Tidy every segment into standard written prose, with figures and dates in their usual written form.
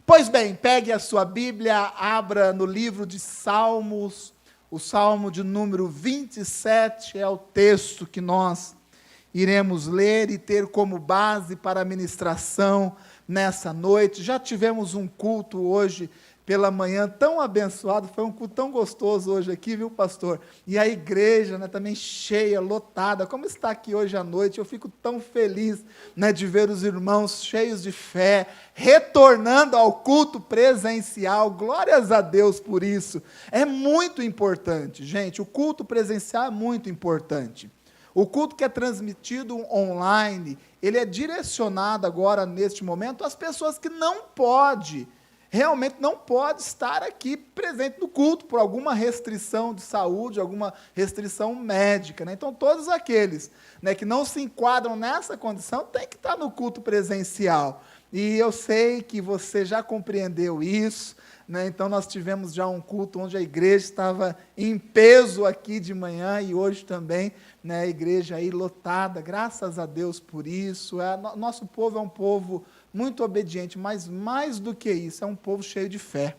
Pois bem, pegue a sua Bíblia, abra no livro de Salmos, o Salmo de número 27 é o texto que nós iremos ler e ter como base para a ministração nessa noite. Já tivemos um culto hoje pela manhã tão abençoado, foi um culto tão gostoso hoje aqui, viu, pastor? E a igreja, também cheia, lotada, como está aqui hoje à noite, eu fico tão feliz, de ver os irmãos cheios de fé, retornando ao culto presencial, glórias a Deus por isso. É muito importante, gente, o culto presencial é muito importante. O culto que é transmitido online, ele é direcionado agora, neste momento, às pessoas que realmente não pode estar aqui presente no culto, por alguma restrição de saúde, alguma restrição médica. Então, todos aqueles que não se enquadram nessa condição, têm que estar no culto presencial. E eu sei que você já compreendeu isso, então nós tivemos já um culto onde a igreja estava em peso aqui de manhã, e hoje também, a igreja aí lotada, graças a Deus por isso. Nosso povo é um povo muito obediente, mas mais do que isso, é um povo cheio de fé.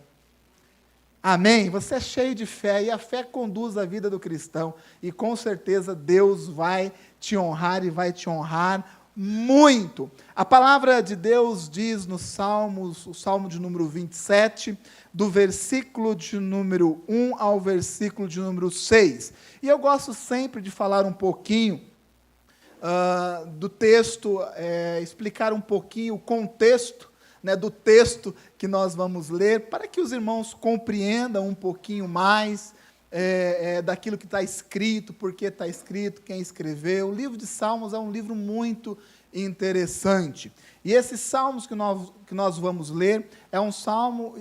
Amém? Você é cheio de fé, e a fé conduz a vida do cristão, e com certeza Deus vai te honrar, e vai te honrar muito. A palavra de Deus diz nos Salmos, o Salmo de número 27, do versículo de número 1 ao versículo de número 6. E eu gosto sempre de falar um pouquinho do texto, explicar um pouquinho o contexto do texto que nós vamos ler, para que os irmãos compreendam um pouquinho mais daquilo que está escrito, por que está escrito, quem escreveu. O livro de Salmos é um livro muito interessante. E esses salmos que nós vamos ler é um salmo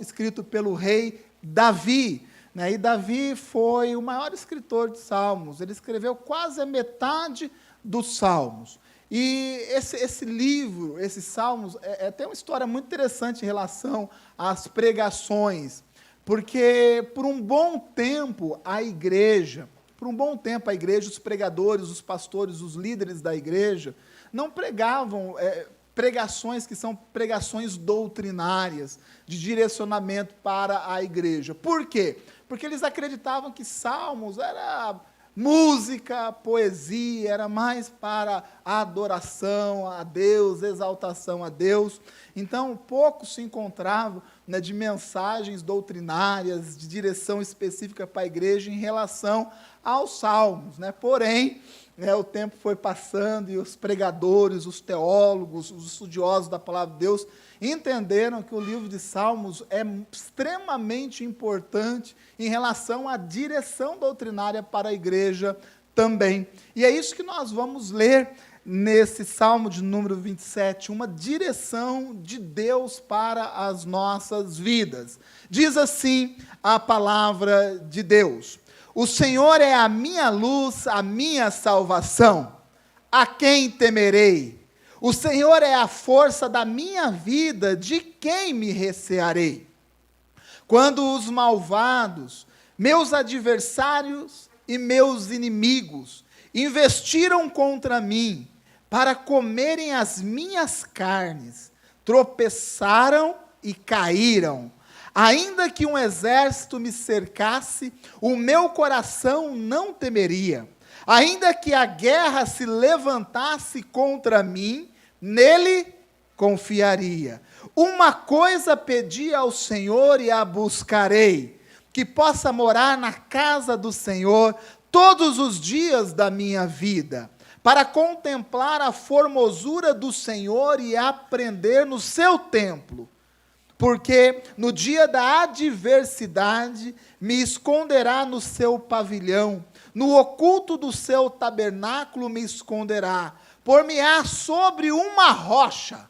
escrito pelo rei Davi. E Davi foi o maior escritor de salmos. Ele escreveu quase a metade dos salmos. E esse livro, esses salmos, tem uma história muito interessante em relação às pregações. Porque por um bom tempo a igreja, os pregadores, os pastores, os líderes da igreja, não pregavam pregações que são pregações doutrinárias, de direcionamento para a igreja. Por quê? Porque eles acreditavam que salmos era música, poesia, era mais para a adoração a Deus, exaltação a Deus. Então, pouco se encontrava de mensagens doutrinárias, de direção específica para a igreja em relação aos salmos. Porém, o tempo foi passando e os pregadores, os teólogos, os estudiosos da palavra de Deus entenderam que o livro de Salmos é extremamente importante em relação à direção doutrinária para a igreja também. E é isso que nós vamos ler nesse Salmo de número 27, uma direção de Deus para as nossas vidas. Diz assim a palavra de Deus: o Senhor é a minha luz, a minha salvação. A quem temerei? O Senhor é a força da minha vida, de quem me recearei? Quando os malvados, meus adversários e meus inimigos, investiram contra mim, para comerem as minhas carnes, tropeçaram e caíram. Ainda que um exército me cercasse, o meu coração não temeria. Ainda que a guerra se levantasse contra mim, nele confiaria. Uma coisa pedi ao Senhor e a buscarei, que possa morar na casa do Senhor todos os dias da minha vida, para contemplar a formosura do Senhor e aprender no seu templo. Porque no dia da adversidade me esconderá no seu pavilhão, no oculto do seu tabernáculo me esconderá, por-me-á sobre uma rocha.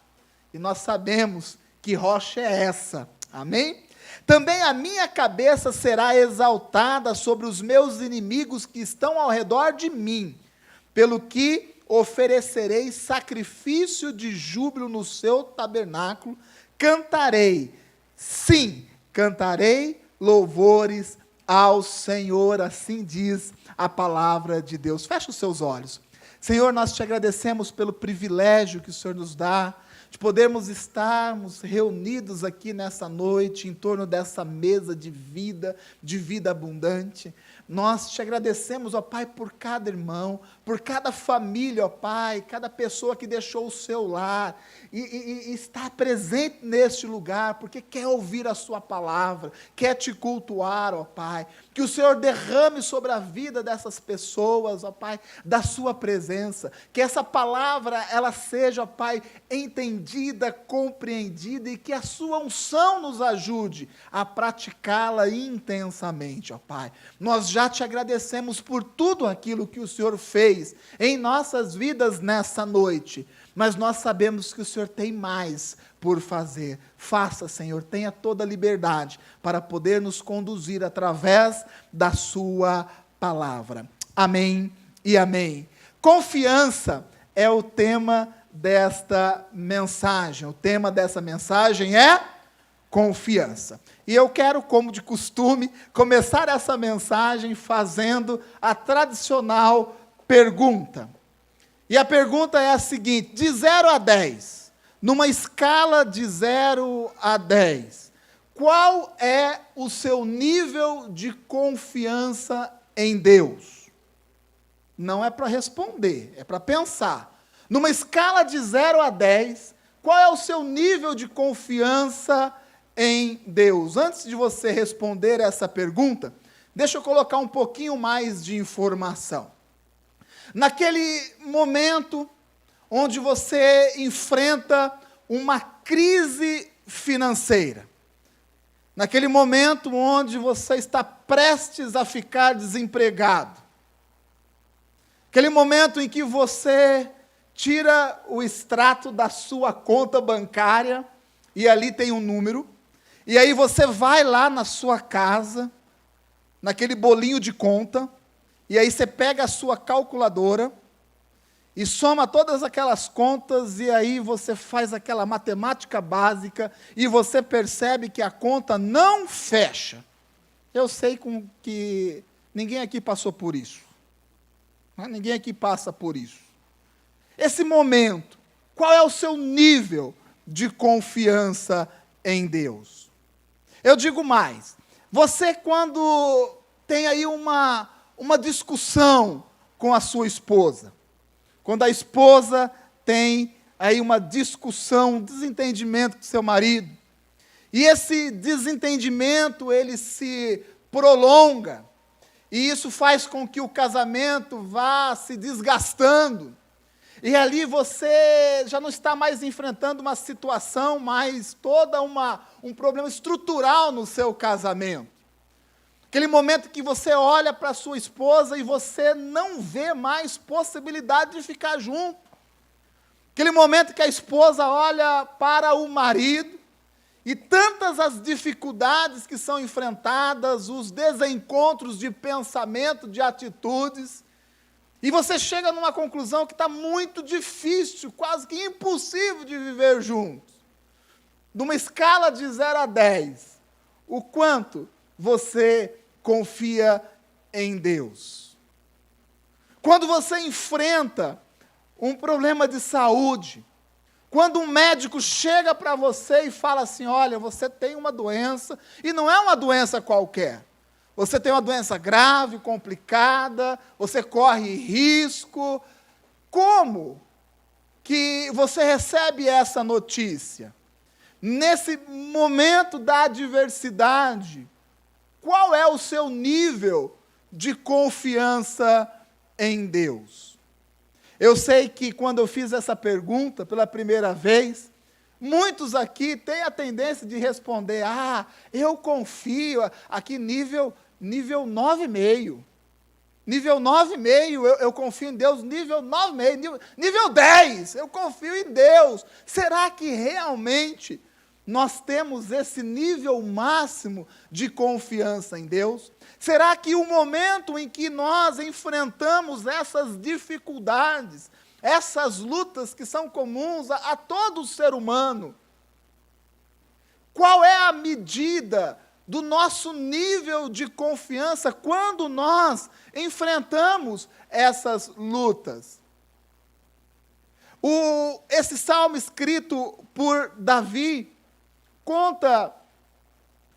E nós sabemos que rocha é essa, amém? Também a minha cabeça será exaltada sobre os meus inimigos que estão ao redor de mim, pelo que oferecerei sacrifício de júbilo no seu tabernáculo, cantarei, sim, cantarei louvores ao Senhor, assim diz a palavra de Deus. Feche os seus olhos. Senhor, nós te agradecemos pelo privilégio que o Senhor nos dá de podermos estarmos reunidos aqui nessa noite, em torno dessa mesa de vida abundante. Nós te agradecemos, ó Pai, por cada irmão, por cada família, ó Pai, cada pessoa que deixou o seu lar e está presente neste lugar, porque quer ouvir a sua palavra, quer te cultuar, ó Pai. Que o Senhor derrame sobre a vida dessas pessoas, ó Pai, da sua presença. Que essa palavra, ela seja, ó Pai, entendida, compreendida, e que a sua unção nos ajude a praticá-la intensamente, ó Pai. Nós já te agradecemos por tudo aquilo que o Senhor fez em nossas vidas nessa noite, mas nós sabemos que o Senhor tem mais por fazer. Faça, Senhor, tenha toda a liberdade para poder nos conduzir através da sua palavra. Amém e amém. Confiança é o tema desta mensagem. O tema dessa mensagem é confiança. E eu quero, como de costume, começar essa mensagem fazendo a tradicional pergunta. E a pergunta é a seguinte: de 0 a 10, numa escala de 0 a 10, qual é o seu nível de confiança em Deus? Não é para responder, é para pensar. Numa escala de 0 a 10, qual é o seu nível de confiança em Deus? Antes de você responder essa pergunta, deixa eu colocar um pouquinho mais de informação. Naquele momento onde você enfrenta uma crise financeira, naquele momento onde você está prestes a ficar desempregado, aquele momento em que você tira o extrato da sua conta bancária e ali tem um número, e aí você vai lá na sua casa, naquele bolinho de conta, e aí você pega a sua calculadora e soma todas aquelas contas, e aí você faz aquela matemática básica e você percebe que a conta não fecha. Eu sei que ninguém aqui passou por isso. Ninguém aqui passa por isso. Esse momento, qual é o seu nível de confiança em Deus? Eu digo mais, você quando tem aí uma discussão com a sua esposa, quando a esposa tem aí uma discussão, um desentendimento com seu marido, e esse desentendimento, ele se prolonga, e isso faz com que o casamento vá se desgastando, e ali você já não está mais enfrentando uma situação, mas toda um problema estrutural no seu casamento. Aquele momento que você olha para a sua esposa e você não vê mais possibilidade de ficar junto. Aquele momento que a esposa olha para o marido e tantas as dificuldades que são enfrentadas, os desencontros de pensamento, de atitudes, e você chega numa conclusão que está muito difícil, quase que impossível de viver juntos. Numa escala de 0 a 10, o quanto você confia em Deus? Quando você enfrenta um problema de saúde, quando um médico chega para você e fala assim: olha, você tem uma doença, e não é uma doença qualquer, você tem uma doença grave, complicada, você corre risco. Como que você recebe essa notícia? Nesse momento da adversidade, qual é o seu nível de confiança em Deus? Eu sei que quando eu fiz essa pergunta pela primeira vez, muitos aqui têm a tendência de responder: eu confio, aqui nível 9,5. Nível 9,5, eu confio em Deus, nível 9,5, nível 10, eu confio em Deus. Será que realmente nós temos esse nível máximo de confiança em Deus? Será que o momento em que nós enfrentamos essas dificuldades, essas lutas que são comuns a todo ser humano, qual é a medida do nosso nível de confiança quando nós enfrentamos essas lutas? Esse salmo escrito por Davi conta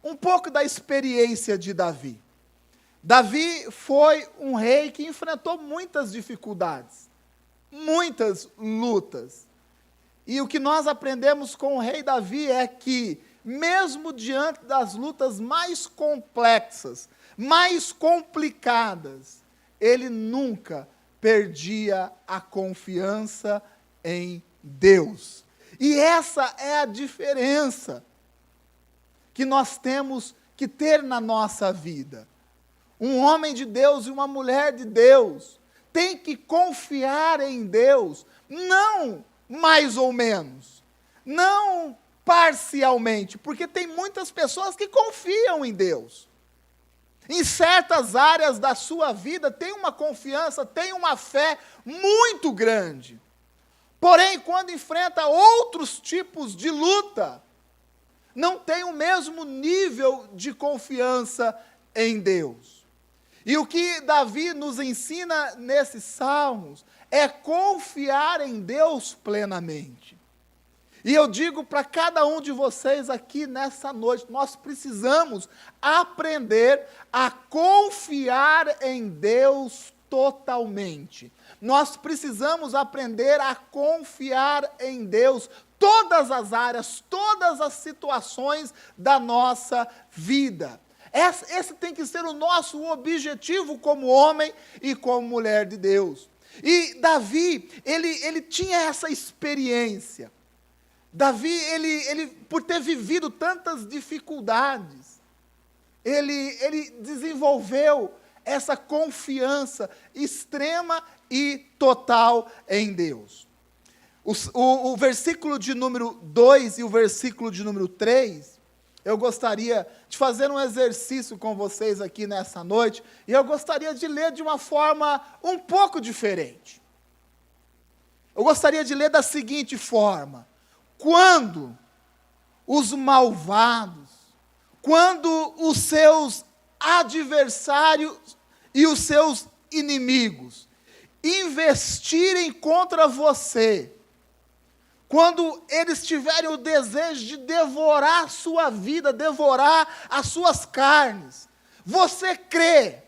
um pouco da experiência de Davi. Davi foi um rei que enfrentou muitas dificuldades, muitas lutas. E o que nós aprendemos com o rei Davi é que, mesmo diante das lutas mais complexas, mais complicadas, ele nunca perdia a confiança em Deus. E essa é a diferença que nós temos que ter na nossa vida. Um homem de Deus e uma mulher de Deus tem que confiar em Deus, não mais ou menos, não parcialmente, porque tem muitas pessoas que confiam em Deus. Em certas áreas da sua vida tem uma confiança, tem uma fé muito grande. Porém, quando enfrenta outros tipos de luta, não tem o mesmo nível de confiança em Deus. E o que Davi nos ensina nesses salmos é confiar em Deus plenamente. E eu digo para cada um de vocês aqui nessa noite, nós precisamos aprender a confiar em Deus totalmente. Nós precisamos aprender a confiar em Deus todas as áreas, todas as situações da nossa vida. Esse tem que ser o nosso objetivo como homem e como mulher de Deus. E Davi, ele tinha essa experiência. Davi, ele por ter vivido tantas dificuldades, ele desenvolveu essa confiança extrema e total em Deus. O versículo de número 2 e o versículo de número 3, eu gostaria de fazer um exercício com vocês aqui nessa noite, e eu gostaria de ler de uma forma um pouco diferente. Eu gostaria de ler da seguinte forma: quando os malvados, quando os seus adversários e os seus inimigos investirem contra você, quando eles tiverem o desejo de devorar a sua vida, devorar as suas carnes, você crê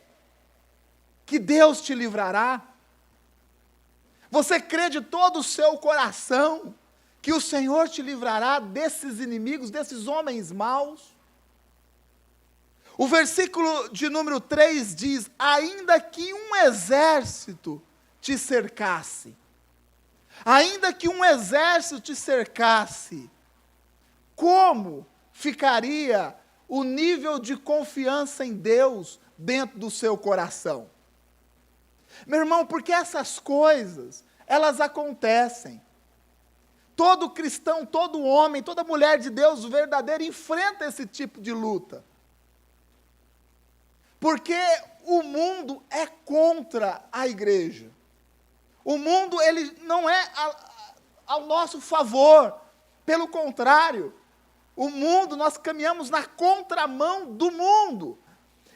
que Deus te livrará? Você crê de todo o seu coração que o Senhor te livrará desses inimigos, desses homens maus? O versículo de número 3 diz: ainda que um exército te cercasse, ainda que um exército te cercasse, como ficaria o nível de confiança em Deus dentro do seu coração? Meu irmão, porque essas coisas, elas acontecem. Todo cristão, todo homem, toda mulher de Deus verdadeiro enfrenta esse tipo de luta. Porque o mundo é contra a igreja. O mundo, ele não é ao nosso favor. Pelo contrário, o mundo, nós caminhamos na contramão do mundo.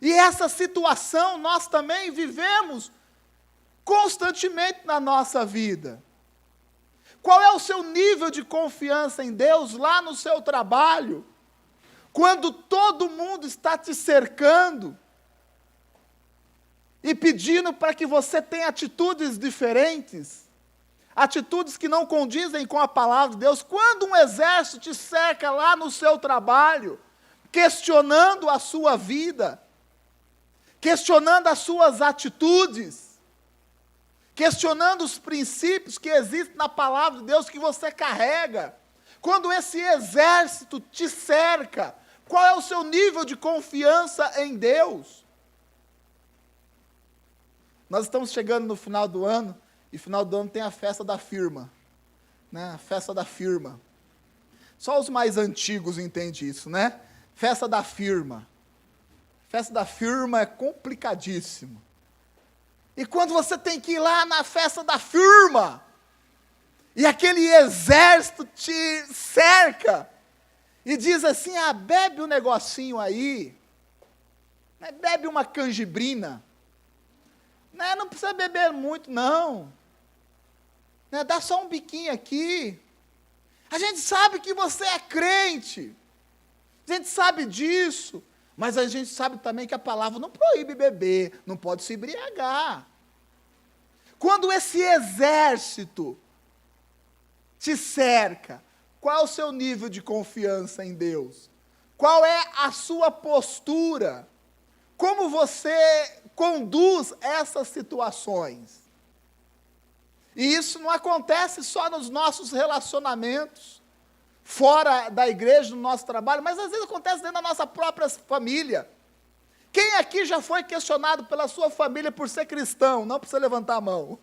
E essa situação nós também vivemos constantemente na nossa vida. Qual é o seu nível de confiança em Deus lá no seu trabalho? Quando todo mundo está te cercando e pedindo para que você tenha atitudes diferentes, atitudes que não condizem com a palavra de Deus. Quando um exército te cerca lá no seu trabalho, questionando a sua vida, questionando as suas atitudes, questionando os princípios que existem na palavra de Deus que você carrega, quando esse exército te cerca, qual é o seu nível de confiança em Deus? Nós estamos chegando no final do ano, e no final do ano tem a festa da firma, né? A festa da firma. Só os mais antigos entendem isso, né? Festa da firma. Festa da firma é complicadíssimo. E quando você tem que ir lá na festa da firma, e aquele exército te cerca, e diz assim: ah, bebe um negocinho aí, né? Bebe uma canjibrina, né? Não precisa beber muito, não. né? Dá só um biquinho aqui. A gente sabe que você é crente. A gente sabe disso. Mas a gente sabe também que a palavra não proíbe beber, não pode se embriagar. Quando esse exército te cerca, qual é o seu nível de confiança em Deus? Qual é a sua postura? Como você conduz essas situações? E isso não acontece só nos nossos relacionamentos, fora da igreja, no nosso trabalho, mas às vezes acontece dentro da nossa própria família. Quem aqui já foi questionado pela sua família por ser cristão? Não precisa levantar a mão.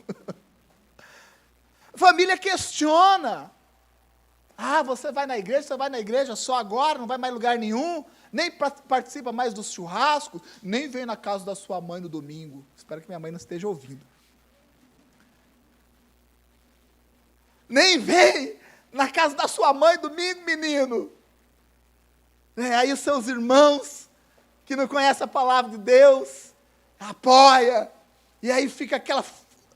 A família questiona. Ah, você vai na igreja só agora, não vai mais em lugar nenhum, nem participa mais dos churrascos, nem vem na casa da sua mãe no domingo. Espero que minha mãe não esteja ouvindo. Nem vem na casa da sua mãe domingo, menino. Aí os seus irmãos, que não conhecem a palavra de Deus, apoia, e aí fica aquela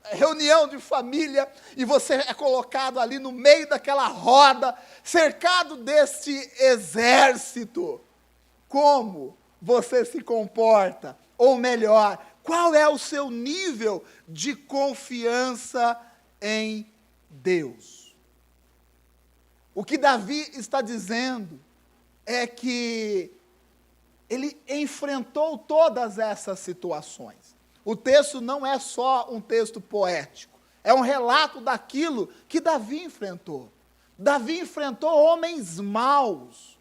reunião de família, e você é colocado ali no meio daquela roda, cercado deste exército. Como você se comporta? Ou melhor, qual é o seu nível de confiança em Deus? O que Davi está dizendo é que ele enfrentou todas essas situações. O texto não é só um texto poético, é um relato daquilo que Davi enfrentou. Davi enfrentou homens maus,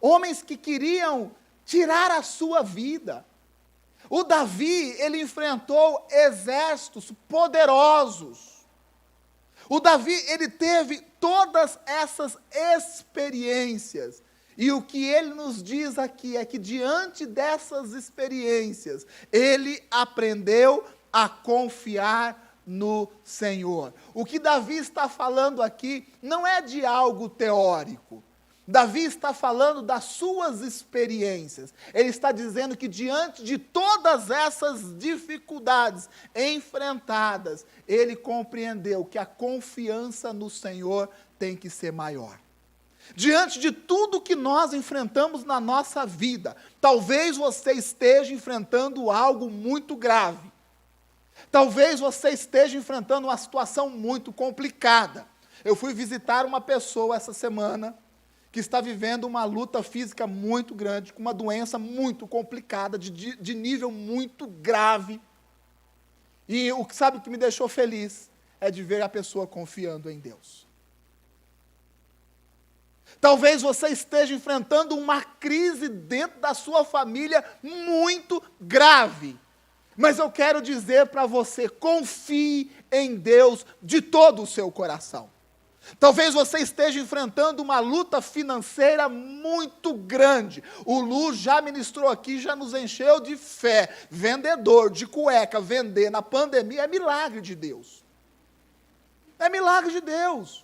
homens que queriam tirar a sua vida. O Davi, ele enfrentou exércitos poderosos. O Davi, ele teve todas essas experiências. E o que ele nos diz aqui é que diante dessas experiências, ele aprendeu a confiar no Senhor. O que Davi está falando aqui não é de algo teórico. Davi está falando das suas experiências. Ele está dizendo que diante de todas essas dificuldades enfrentadas, ele compreendeu que a confiança no Senhor tem que ser maior. Diante de tudo que nós enfrentamos na nossa vida, talvez você esteja enfrentando algo muito grave. Talvez você esteja enfrentando uma situação muito complicada. Eu fui visitar uma pessoa essa semana que está vivendo uma luta física muito grande, com uma doença muito complicada, de nível muito grave. E sabe o que me deixou feliz? É de ver a pessoa confiando em Deus. Talvez você esteja enfrentando uma crise dentro da sua família muito grave. Mas eu quero dizer para você, confie em Deus de todo o seu coração. Talvez você esteja enfrentando uma luta financeira muito grande. O Lu já ministrou aqui, já nos encheu de fé. Vendedor de cueca, vender na pandemia é milagre de Deus. É milagre de Deus.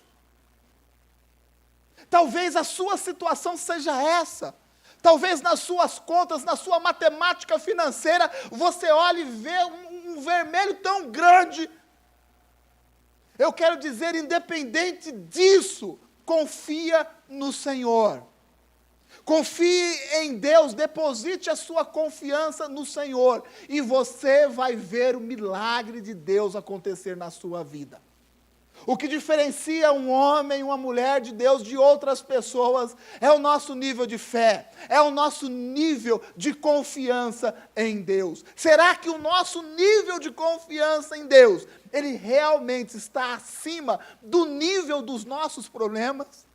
Talvez a sua situação seja essa. Talvez nas suas contas, na sua matemática financeira, você olhe e vê um vermelho tão grande. Eu quero dizer, independente disso, confia no Senhor. Confie em Deus, deposite a sua confiança no Senhor, e você vai ver o milagre de Deus acontecer na sua vida. O que diferencia um homem, uma mulher de Deus de outras pessoas é o nosso nível de fé, é o nosso nível de confiança em Deus. Será que o nosso nível de confiança em Deus, ele realmente está acima do nível dos nossos problemas?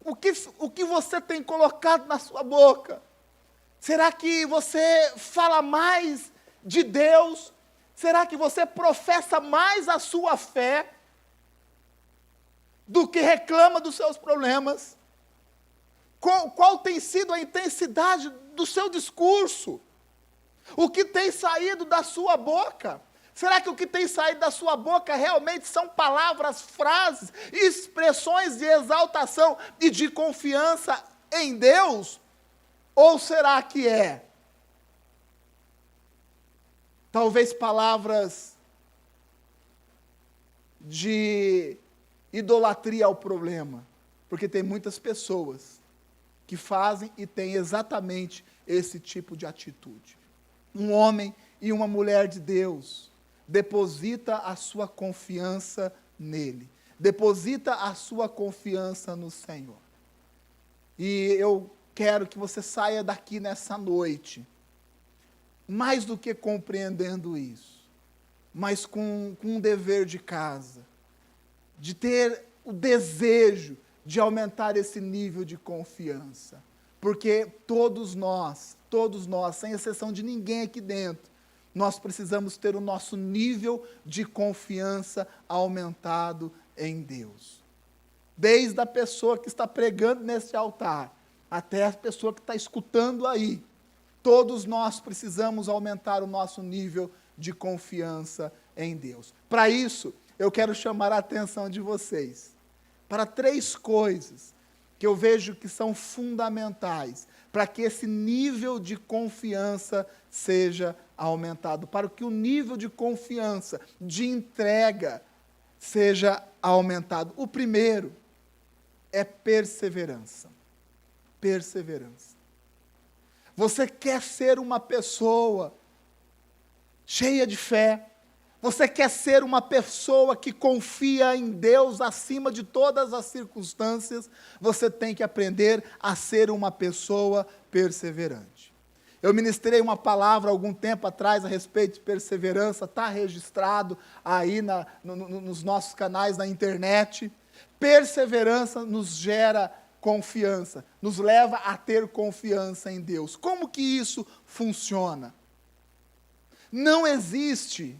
O que você tem colocado na sua boca? Será que você fala mais de Deus? Será que você professa mais a sua fé do que reclama dos seus problemas? Qual tem sido a intensidade do seu discurso? O que tem saído da sua boca? Será que o que tem saído da sua boca realmente são palavras, frases, expressões de exaltação e de confiança em Deus? Ou será que é talvez palavras de idolatria ao problema, porque tem muitas pessoas que fazem e têm exatamente esse tipo de atitude. Um homem e uma mulher de Deus deposita a sua confiança nele, deposita a sua confiança no Senhor. E eu quero que você saia daqui nessa noite, mais do que compreendendo isso, mas com um dever de casa, de ter o desejo de aumentar esse nível de confiança. Porque todos nós, sem exceção de ninguém aqui dentro, nós precisamos ter o nosso nível de confiança aumentado em Deus. Desde a pessoa que está pregando nesse altar, até a pessoa que está escutando aí, todos nós precisamos aumentar o nosso nível de confiança em Deus. Para isso, eu quero chamar a atenção de vocês para 3 coisas que eu vejo que são fundamentais para que esse nível de confiança seja aumentado, para que o nível de confiança, de entrega, seja aumentado. O primeiro é perseverança. Perseverança. Você quer ser uma pessoa cheia de fé, você quer ser uma pessoa que confia em Deus acima de todas as circunstâncias, você tem que aprender a ser uma pessoa perseverante. Eu ministrei uma palavra algum tempo atrás a respeito de perseverança, está registrado aí nos nossos canais na internet. Perseverança nos gera confiança, nos leva a ter confiança em Deus. Como que isso funciona? Não existe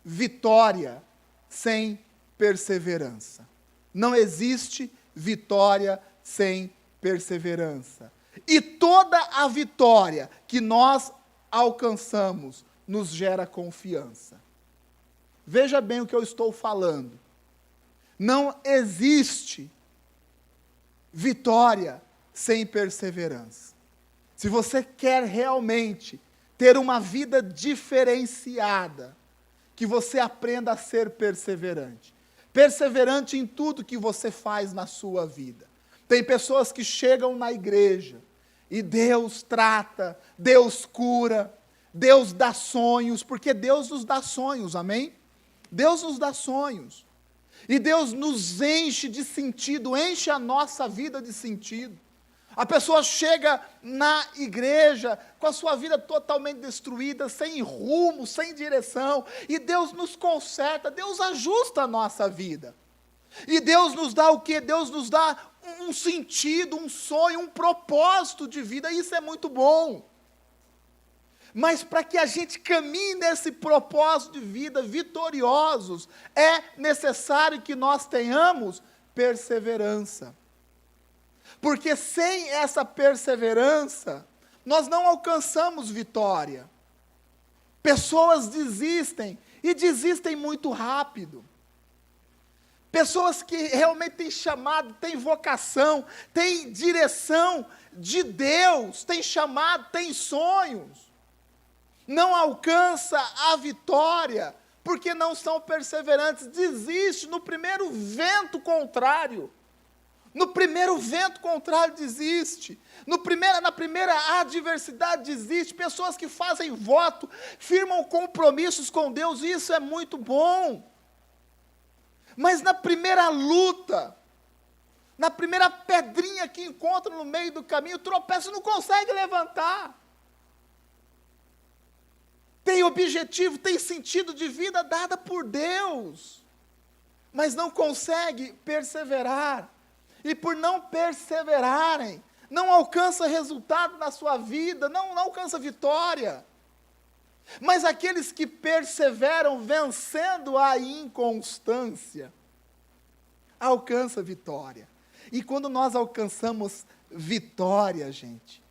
vitória sem perseverança. Não existe vitória sem perseverança. E toda a vitória que nós alcançamos nos gera confiança. Veja bem o que eu estou falando. Não existe vitória sem perseverança. Se você quer realmente ter uma vida diferenciada, que você aprenda a ser perseverante. Perseverante em tudo que você faz na sua vida. Tem pessoas que chegam na igreja e Deus trata, Deus cura, Deus dá sonhos, porque Deus nos dá sonhos, amém? Deus nos dá sonhos. E Deus nos enche de sentido, enche a nossa vida de sentido. A pessoa chega na igreja com a sua vida totalmente destruída, sem rumo, sem direção, e Deus nos conserta, Deus ajusta a nossa vida. E Deus nos dá o quê? Deus nos dá um sentido, um sonho, um propósito de vida, e isso é muito bom. Mas para que a gente caminhe nesse propósito de vida vitoriosos, é necessário que nós tenhamos perseverança. Porque sem essa perseverança, nós não alcançamos vitória. Pessoas desistem, e desistem muito rápido. Pessoas que realmente têm chamado, têm vocação, têm direção de Deus, têm chamado, têm sonhos. Não alcança a vitória, porque não são perseverantes, desiste no primeiro vento contrário. No primeiro vento contrário desiste. Na primeira adversidade desiste. Pessoas que fazem voto, firmam compromissos com Deus, isso é muito bom. Mas na primeira luta, na primeira pedrinha que encontra no meio do caminho, tropeça e não consegue levantar. Tem objetivo, tem sentido de vida dada por Deus, mas não consegue perseverar. E por não perseverarem, não alcança resultado na sua vida, não alcança vitória. Mas aqueles que perseveram vencendo a inconstância, alcança vitória. E quando nós alcançamos vitória, gente,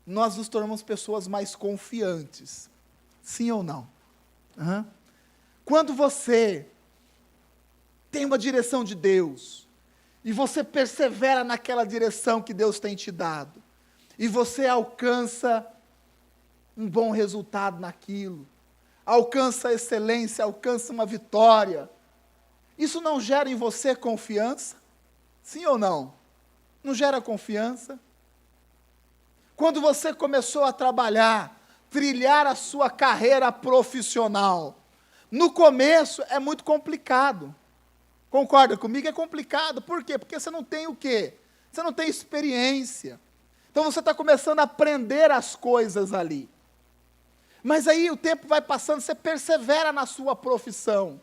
nós nos tornamos pessoas mais confiantes. Sim ou não? Quando você tem uma direção de Deus, e você persevera naquela direção que Deus tem te dado, e você alcança um bom resultado naquilo, alcança excelência, alcança uma vitória, Isso não gera em você confiança? Sim ou não? Não gera confiança? Quando você começou a trabalhar, trilhar a sua carreira profissional, no começo é muito complicado. Concorda comigo? É complicado. Por quê? Porque você não tem o quê? Você não tem experiência. Então você está começando a aprender as coisas ali. Mas aí o tempo vai passando, você persevera na sua profissão.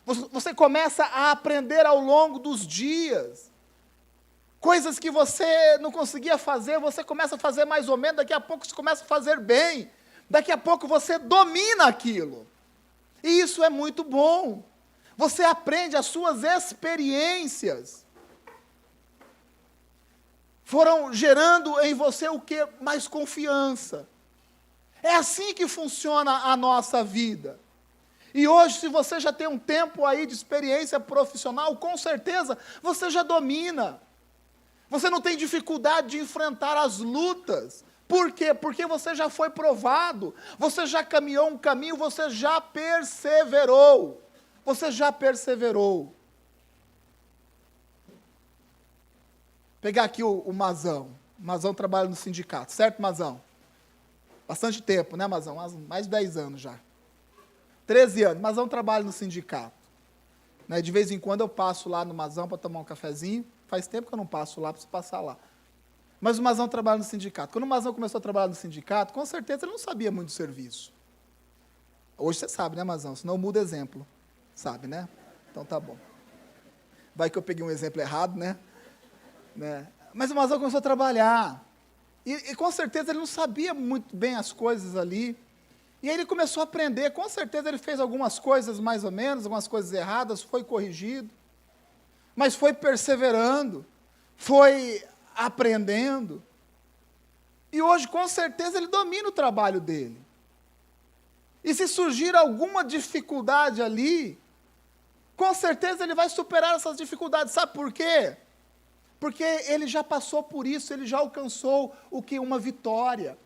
Você começa a aprender ao longo dos dias. Coisas que você não conseguia fazer, você começa a fazer mais ou menos, daqui a pouco você começa a fazer bem. Daqui a pouco você domina aquilo. E isso é muito bom. Você aprende as suas experiências. Foram gerando em você o que? Mais confiança. É assim que funciona a nossa vida. E hoje, se você já tem um tempo aí de experiência profissional, com certeza você já domina. Você não tem dificuldade de enfrentar as lutas. Por quê? Porque você já foi provado, você já caminhou um caminho, você já perseverou. Você já perseverou. Pegar aqui o Mazão. O Mazão trabalha no sindicato, certo, Mazão? Bastante tempo, né, Mazão? Mais de 10 anos já. 13 anos. Mazão trabalha no sindicato. Né, de vez em quando eu passo lá no Mazão para tomar um cafezinho. Faz tempo que eu não passo lá, preciso passar lá. Mas o Mazão trabalha no sindicato. Quando o Mazão começou a trabalhar no sindicato, com certeza ele não sabia muito do serviço. Hoje você sabe, né, Mazão? Senão muda exemplo. Sabe, né? Então tá bom. Vai que eu peguei um exemplo errado, né? Mas o Mazão começou a trabalhar. E com certeza ele não sabia muito bem as coisas ali. E aí ele começou a aprender. Com certeza ele fez algumas coisas mais ou menos, algumas coisas erradas, foi corrigido. Mas foi perseverando, foi aprendendo. E hoje, com certeza, ele domina o trabalho dele. E se surgir alguma dificuldade ali, com certeza ele vai superar essas dificuldades. Sabe por quê? Porque ele já passou por isso, ele já alcançou o que? Uma vitória.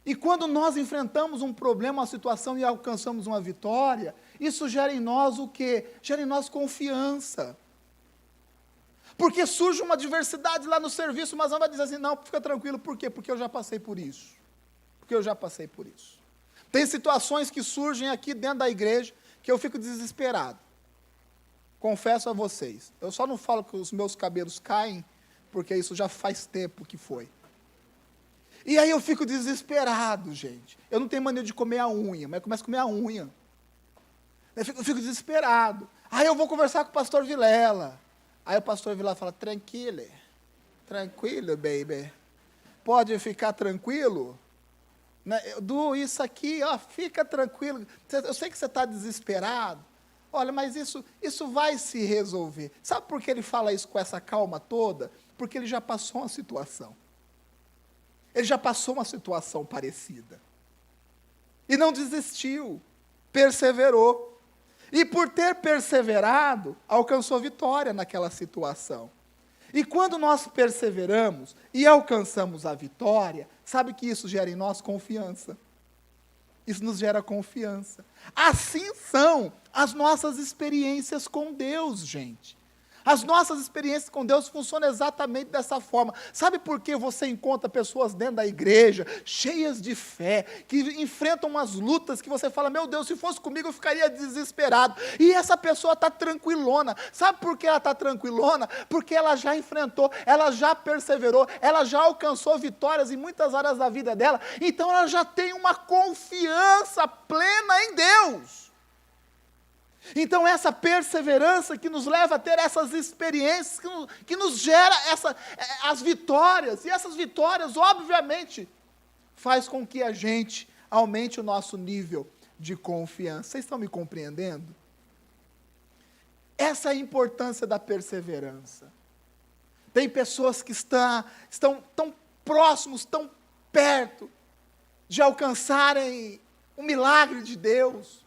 E quando nós enfrentamos um problema, uma situação e alcançamos uma vitória, isso gera em nós o quê? Gera em nós confiança. Porque surge uma adversidade lá no serviço, mas não vai dizer assim, não, fica tranquilo, por quê? Porque eu já passei por isso. Porque eu já passei por isso. Tem situações que surgem aqui dentro da igreja que eu fico desesperado. Confesso a vocês. Eu só não falo que os meus cabelos caem, porque isso já faz tempo que foi. E aí eu fico desesperado, gente. Eu não tenho mania de comer a unha, mas eu começo a comer a unha. Eu fico desesperado. Aí eu vou conversar com o pastor Vilela. Aí o pastor Vilela fala, tranquilo, baby. Pode ficar tranquilo? Du, isso aqui, ó, fica tranquilo. Eu sei que você está desesperado. Olha, mas isso vai se resolver. Sabe por que ele fala isso com essa calma toda? Porque ele já passou uma situação. Ele já passou uma situação parecida. E não desistiu. Perseverou. E por ter perseverado, alcançou vitória naquela situação. E quando nós perseveramos e alcançamos a vitória, sabe que isso gera em nós confiança. Isso nos gera confiança. Assim são as nossas experiências com Deus, gente. As nossas experiências com Deus funcionam exatamente dessa forma. Sabe por que você encontra pessoas dentro da igreja, cheias de fé, que enfrentam umas lutas que você fala, meu Deus, se fosse comigo eu ficaria desesperado. E essa pessoa está tranquilona. Sabe por que ela está tranquilona? Porque ela já enfrentou, ela já perseverou, ela já alcançou vitórias em muitas áreas da vida dela. Então ela já tem uma confiança plena em Deus. Então essa perseverança que nos leva a ter essas experiências, que nos gera as vitórias, e essas vitórias, obviamente, faz com que a gente aumente o nosso nível de confiança. Vocês estão me compreendendo? Essa é a importância da perseverança. Tem pessoas que estão tão próximos, tão perto de alcançarem o milagre de Deus,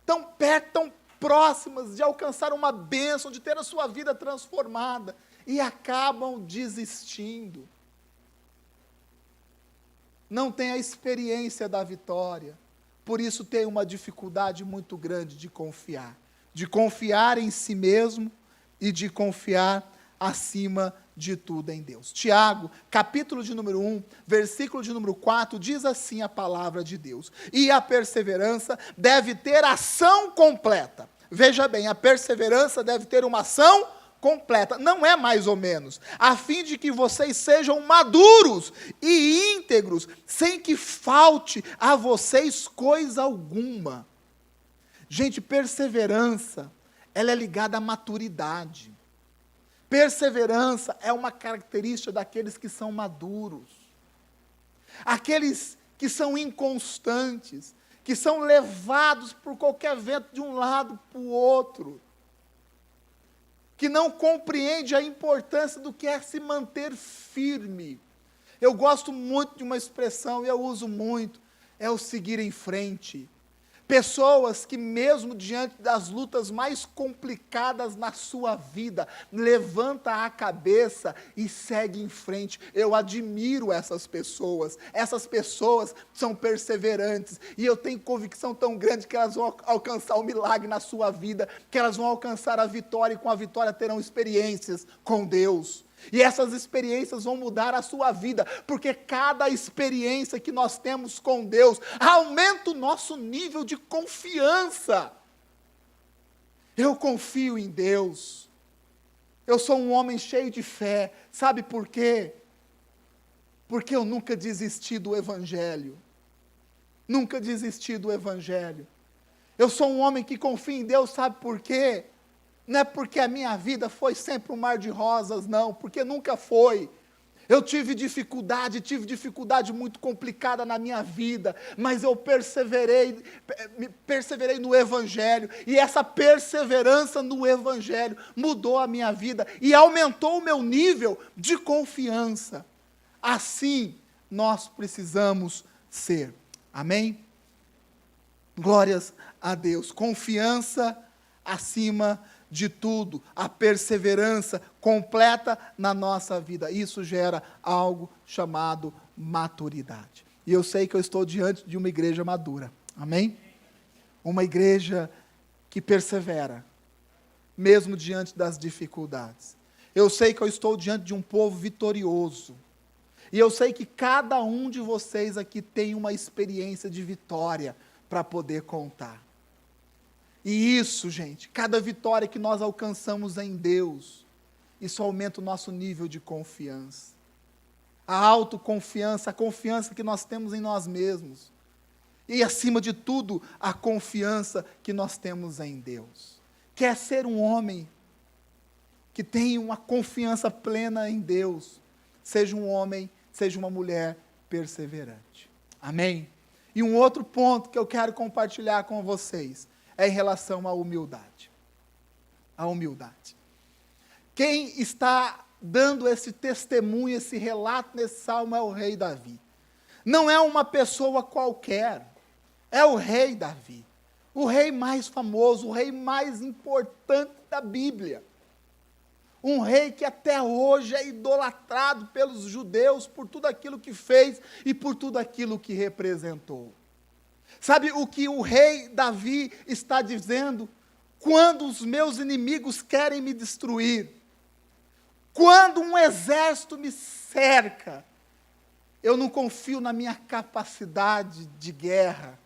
tão perto, tão próximas de alcançar uma bênção, de ter a sua vida transformada, e acabam desistindo. Não tem a experiência da vitória, por isso tem uma dificuldade muito grande de confiar. de confiar em si mesmo e de confiar acima de tudo em Deus. Tiago, capítulo de número 1, versículo de número 4, diz assim a palavra de Deus: e a perseverança deve ter ação completa. Veja bem, a perseverança deve ter uma ação completa, não é mais ou menos, a fim de que vocês sejam maduros e íntegros, sem que falte a vocês coisa alguma. Gente, perseverança, ela é ligada à maturidade. Perseverança é uma característica daqueles que são maduros. Aqueles que são inconstantes, que são levados por qualquer vento de um lado para o outro, que não compreende a importância do que é se manter firme. Eu gosto muito de uma expressão, e eu uso muito, é o seguir em frente. Pessoas que mesmo diante das lutas mais complicadas na sua vida, levanta a cabeça e segue em frente. Eu admiro essas pessoas são perseverantes, e eu tenho convicção tão grande que elas vão alcançar o milagre na sua vida, que elas vão alcançar a vitória, e com a vitória terão experiências com Deus. E essas experiências vão mudar a sua vida, porque cada experiência que nós temos com Deus aumenta o nosso nível de confiança. Eu confio em Deus. Eu sou um homem cheio de fé. Sabe por quê? Porque eu nunca desisti do Evangelho. Nunca desisti do Evangelho. Eu sou um homem que confia em Deus, sabe por quê? Não é porque a minha vida foi sempre um mar de rosas, não, porque nunca foi. Eu tive dificuldade muito complicada na minha vida, mas eu perseverei no Evangelho, e essa perseverança no Evangelho mudou a minha vida e aumentou o meu nível de confiança. Assim nós precisamos ser. Amém? Glórias a Deus. Confiança acima de tudo, a perseverança completa na nossa vida. Isso gera algo chamado maturidade. E eu sei que eu estou diante de uma igreja madura. Amém? Uma igreja que persevera, mesmo diante das dificuldades. Eu sei que eu estou diante de um povo vitorioso. E eu sei que cada um de vocês aqui tem uma experiência de vitória para poder contar. E isso, gente, cada vitória que nós alcançamos em Deus, isso aumenta o nosso nível de confiança. A autoconfiança, a confiança que nós temos em nós mesmos. E, acima de tudo, a confiança que nós temos em Deus. Quer ser um homem que tenha uma confiança plena em Deus, seja um homem, seja uma mulher perseverante. Amém? E um outro ponto que eu quero compartilhar com vocês é em relação à humildade. A humildade. Quem está dando esse testemunho, esse relato nesse salmo é o rei Davi. Não é uma pessoa qualquer, é o rei Davi. O rei mais famoso, o rei mais importante da Bíblia. Um rei que até hoje é idolatrado pelos judeus por tudo aquilo que fez e por tudo aquilo que representou. Sabe o que o rei Davi está dizendo? Quando os meus inimigos querem me destruir, quando um exército me cerca, eu não confio na minha capacidade de guerra,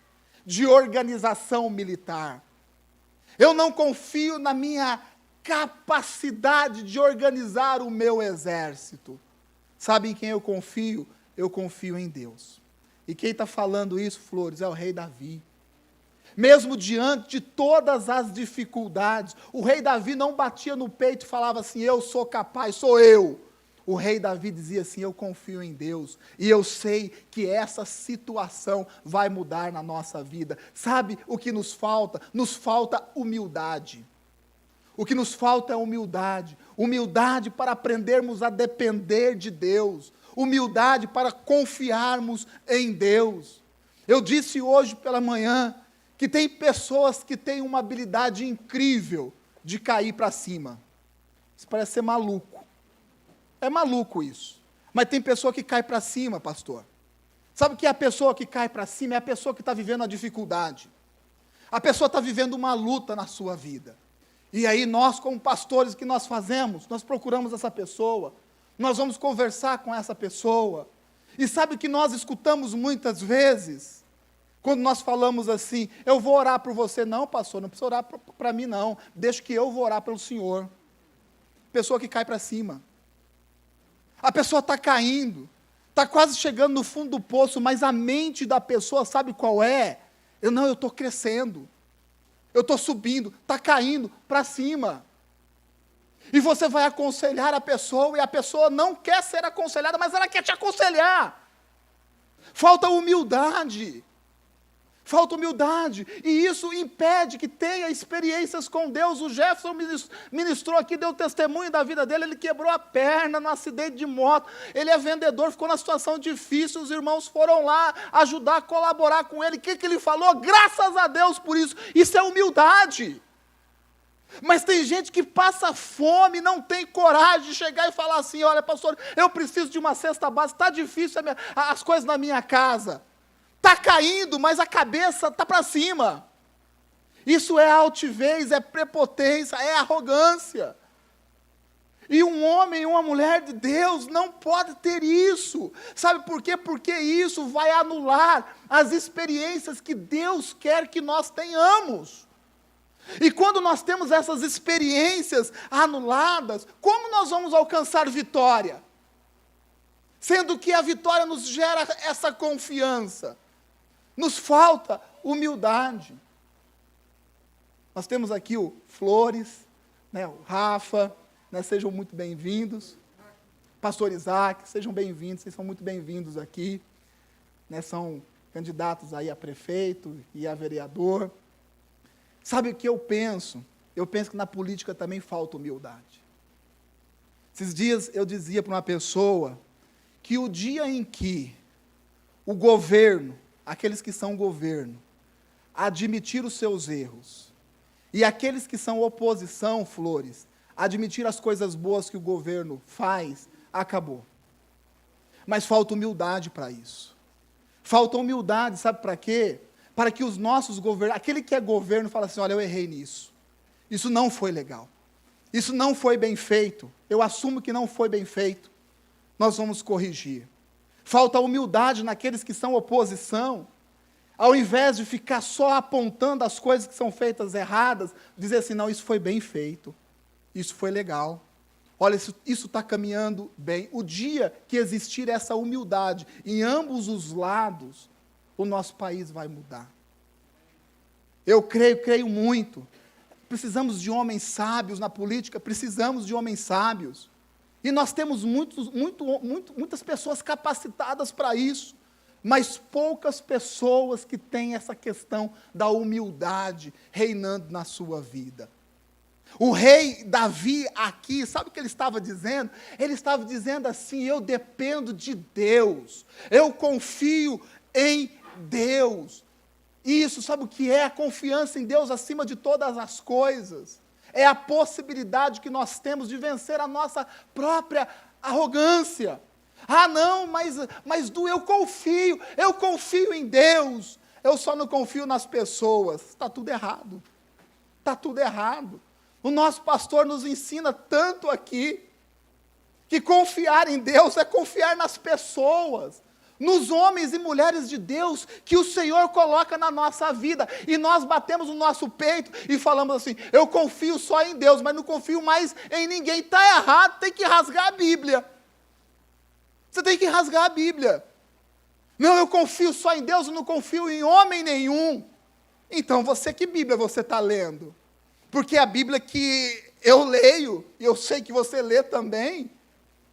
de organização militar. Eu não confio na minha capacidade de organizar o meu exército. Sabe em quem eu confio? Eu confio em Deus. E quem está falando isso, Flores, é o rei Davi. Mesmo diante de todas as dificuldades, o rei Davi não batia no peito e falava assim, eu sou capaz, sou eu. O rei Davi dizia assim, eu confio em Deus, e eu sei que essa situação vai mudar na nossa vida. Sabe o que nos falta? Nos falta humildade. O que nos falta é humildade. Humildade para aprendermos a depender de Deus. Humildade para confiarmos em Deus. Eu disse hoje pela manhã que tem pessoas que têm uma habilidade incrível de cair para cima. Isso parece ser maluco. É maluco isso. Mas tem pessoa que cai para cima, pastor. Sabe o que é a pessoa que cai para cima? É a pessoa que está vivendo a dificuldade. A pessoa está vivendo uma luta na sua vida. E aí nós, como pastores, o que nós fazemos? Nós procuramos essa pessoa, nós vamos conversar com essa pessoa. E sabe o que nós escutamos muitas vezes? Quando nós falamos assim, eu vou orar por você. Não, pastor, não precisa orar para mim não, deixa que eu vou orar pelo senhor. Pessoa que cai para cima. A pessoa está caindo, está quase chegando no fundo do poço, mas a mente da pessoa sabe qual é? Eu estou crescendo, eu estou subindo, está caindo para cima. E você vai aconselhar a pessoa, e a pessoa não quer ser aconselhada, mas ela quer te aconselhar. Falta humildade. Falta humildade, e isso impede que tenha experiências com Deus. O Jefferson ministrou aqui, deu testemunho da vida dele, ele quebrou a perna num acidente de moto, ele é vendedor, ficou numa situação difícil, os irmãos foram lá ajudar, colaborar com ele. O que ele falou? Graças a Deus por isso. Isso é humildade. Mas tem gente que passa fome, não tem coragem de chegar e falar assim, olha pastor, eu preciso de uma cesta básica, está difícil as coisas na minha casa. Está caindo, mas a cabeça está para cima. Isso é altivez, é prepotência, é arrogância. E um homem e uma mulher de Deus não pode ter isso. Sabe por quê? Porque isso vai anular as experiências que Deus quer que nós tenhamos. E quando nós temos essas experiências anuladas, como nós vamos alcançar vitória? Sendo que a vitória nos gera essa confiança. Nos falta humildade. Nós temos aqui o Flores, né, o Rafa, né, sejam muito bem-vindos. Pastor Isaac, sejam bem-vindos, vocês são muito bem-vindos aqui. Né, são candidatos aí a prefeito e a vereador. Sabe o que eu penso? Eu penso que na política também falta humildade. Esses dias eu dizia para uma pessoa que o dia em que o governo, aqueles que são governo, admitir os seus erros, e aqueles que são oposição, Flores, admitir as coisas boas que o governo faz, acabou. Mas falta humildade para isso. Falta humildade, sabe para quê? Para que os nossos governos, aquele que é governo, fala assim, olha, eu errei nisso. Isso não foi legal. Isso não foi bem feito. Eu assumo que não foi bem feito. Nós vamos corrigir. Falta humildade naqueles que são oposição. Ao invés de ficar só apontando as coisas que são feitas erradas, dizer assim, não, isso foi bem feito, isso foi legal. Olha, isso está caminhando bem. O dia que existir essa humildade em ambos os lados, o nosso país vai mudar. Eu creio muito. Precisamos de homens sábios na política, precisamos de homens sábios. E nós temos muitas pessoas capacitadas para isso, mas poucas pessoas que têm essa questão da humildade reinando na sua vida. O rei Davi aqui, sabe o que ele estava dizendo? Ele estava dizendo assim, eu dependo de Deus, eu confio em Deus. Isso, sabe o que é? A confiança em Deus acima de todas as coisas. É a possibilidade que nós temos de vencer a nossa própria arrogância. Ah, não, mas eu confio em Deus. Eu só não confio nas pessoas. Está tudo errado. Está tudo errado. O nosso pastor nos ensina tanto aqui, que confiar em Deus é confiar nas pessoas, nos homens e mulheres de Deus que o Senhor coloca na nossa vida, e nós batemos no nosso peito e falamos assim, eu confio só em Deus, mas não confio mais em ninguém. Está errado, tem que rasgar a Bíblia. Você tem que rasgar a Bíblia. Não, eu confio só em Deus, eu não confio em homem nenhum. Então, que Bíblia você está lendo? Porque a Bíblia que eu leio, e eu sei que você lê também,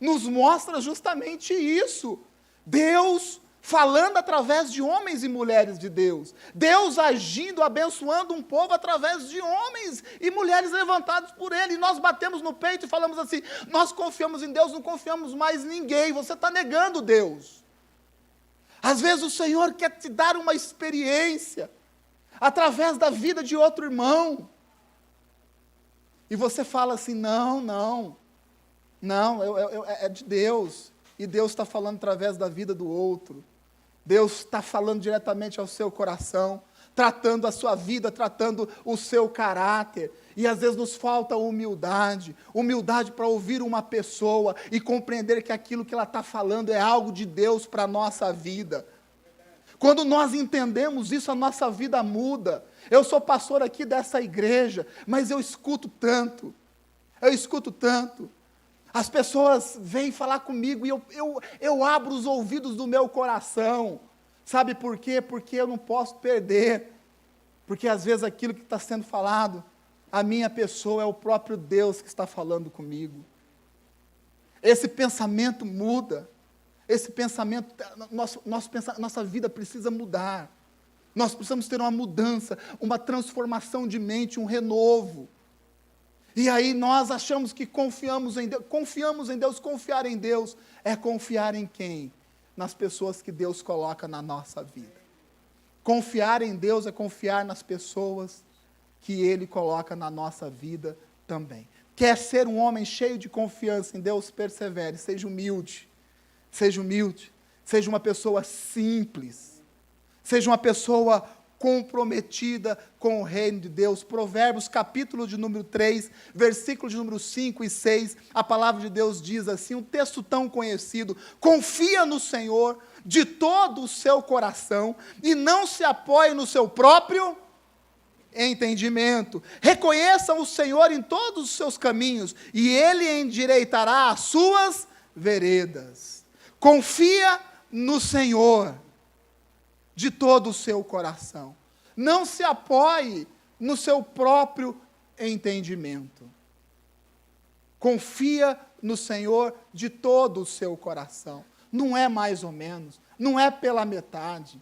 nos mostra justamente isso. Deus falando através de homens e mulheres de Deus. Deus agindo, abençoando um povo através de homens e mulheres levantados por Ele. E nós batemos no peito e falamos assim, nós confiamos em Deus, não confiamos mais em ninguém. Você está negando Deus. Às vezes o Senhor quer te dar uma experiência através da vida de outro irmão. E você fala assim, não, é de Deus. E Deus está falando através da vida do outro. Deus está falando diretamente ao seu coração, tratando a sua vida, tratando o seu caráter. E às vezes nos falta humildade para ouvir uma pessoa e compreender que aquilo que ela está falando é algo de Deus para a nossa vida. Quando nós entendemos isso, a nossa vida muda. Eu sou pastor aqui dessa igreja, mas eu escuto tanto. As pessoas vêm falar comigo e eu abro os ouvidos do meu coração. Sabe por quê? Porque eu não posso perder. Porque às vezes aquilo que está sendo falado, a minha pessoa é o próprio Deus que está falando comigo. Esse pensamento muda. Esse pensamento, nossa vida precisa mudar. Nós precisamos ter uma mudança, uma transformação de mente, um renovo. E aí nós achamos que confiamos em Deus. Confiar em Deus é confiar em quem? Nas pessoas que Deus coloca na nossa vida. Confiar em Deus é confiar nas pessoas que Ele coloca na nossa vida também. Quer ser um homem cheio de confiança em Deus? Persevere, seja humilde, seja uma pessoa simples, seja uma pessoa comprometida com o reino de Deus. Provérbios, capítulo de número 3, versículo de número 5 e 6, a palavra de Deus diz assim, um texto tão conhecido: confia no Senhor de todo o seu coração e não se apoie no seu próprio entendimento. Reconheça o Senhor em todos os seus caminhos e Ele endireitará as suas veredas. Confia no Senhor de todo o seu coração. Não se apoie no seu próprio entendimento. Confia no Senhor de todo o seu coração. Não é mais ou menos, não é pela metade.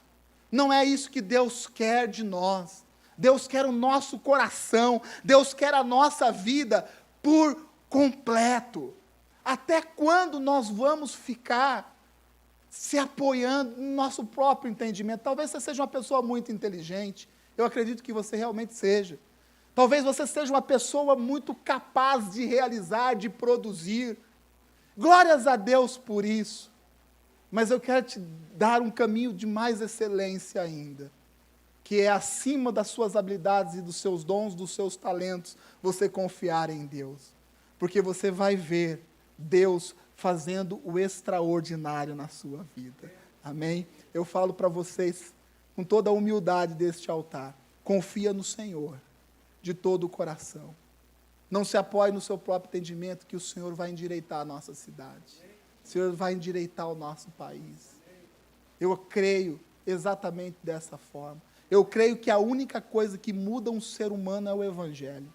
Não é isso que Deus quer de nós. Deus quer o nosso coração, Deus quer a nossa vida por completo. Até quando nós vamos ficar se apoiando no nosso próprio entendimento? Talvez você seja uma pessoa muito inteligente, eu acredito que você realmente seja. Talvez você seja uma pessoa muito capaz de realizar, de produzir. Glórias a Deus por isso. Mas eu quero te dar um caminho de mais excelência ainda, que é acima das suas habilidades e dos seus dons, dos seus talentos, você confiar em Deus. Porque você vai ver Deus fazendo o extraordinário na sua vida. Amém? Eu falo para vocês, com toda a humildade deste altar, confia no Senhor, de todo o coração. Não se apoie no seu próprio entendimento, que o Senhor vai endireitar a nossa cidade. O Senhor vai endireitar o nosso país. Eu creio exatamente dessa forma. Eu creio que a única coisa que muda um ser humano é o Evangelho.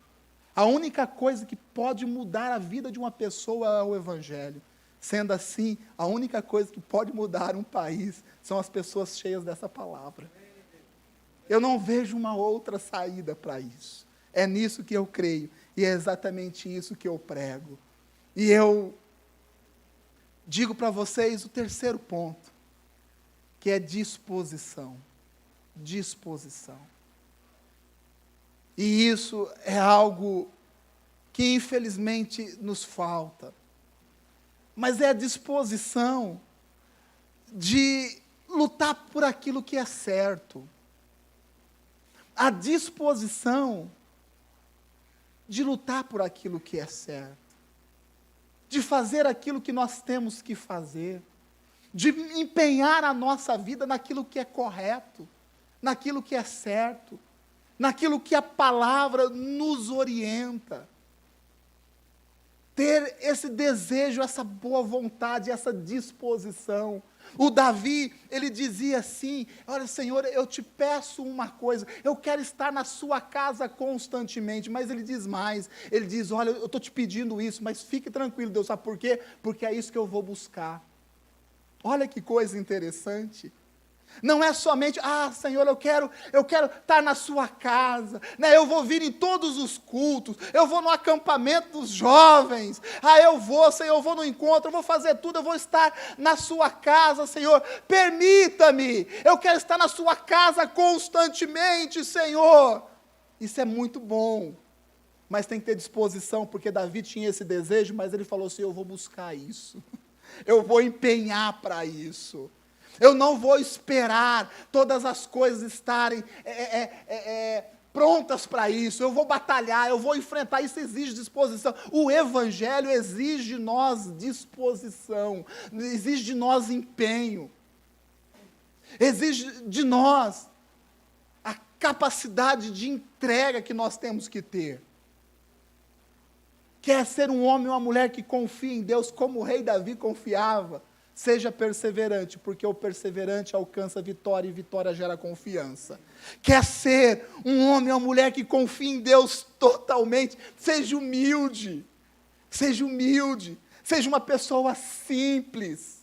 A única coisa que pode mudar a vida de uma pessoa é o Evangelho. Sendo assim, a única coisa que pode mudar um país são as pessoas cheias dessa palavra. Eu não vejo uma outra saída para isso. É nisso que eu creio, e é exatamente isso que eu prego. E eu digo para vocês o terceiro ponto, que é disposição. Disposição. E isso é algo que infelizmente nos falta. Mas é a disposição de lutar por aquilo que é certo. A disposição de lutar por aquilo que é certo. De fazer aquilo que nós temos que fazer. De empenhar a nossa vida naquilo que é correto, naquilo que é certo, naquilo que a palavra nos orienta. Ter esse desejo, essa boa vontade, essa disposição. O Davi, ele dizia assim: olha, Senhor, eu te peço uma coisa, eu quero estar na sua casa constantemente. Mas ele diz mais, ele diz: olha, eu estou te pedindo isso, mas fique tranquilo, Deus, sabe por quê? Porque é isso que eu vou buscar. Olha que coisa interessante. Não é somente, Senhor, eu quero estar na sua casa, né? Eu vou vir em todos os cultos, eu vou no acampamento dos jovens, eu vou, Senhor, eu vou no encontro, eu vou fazer tudo, eu vou estar na sua casa, Senhor, permita-me, eu quero estar na sua casa constantemente, Senhor. Isso é muito bom, mas tem que ter disposição, porque Davi tinha esse desejo, mas ele falou assim: eu vou buscar isso, eu vou empenhar para isso. Eu não vou esperar todas as coisas estarem prontas para isso. Eu vou batalhar, eu vou enfrentar. Isso exige disposição. O Evangelho exige de nós disposição, exige de nós empenho, exige de nós a capacidade de entrega que nós temos que ter. Quer ser um homem ou uma mulher que confia em Deus como o rei Davi confiava? Seja perseverante, porque o perseverante alcança vitória e vitória gera confiança. Quer ser um homem ou uma mulher que confia em Deus totalmente? Seja humilde, seja humilde, seja uma pessoa simples,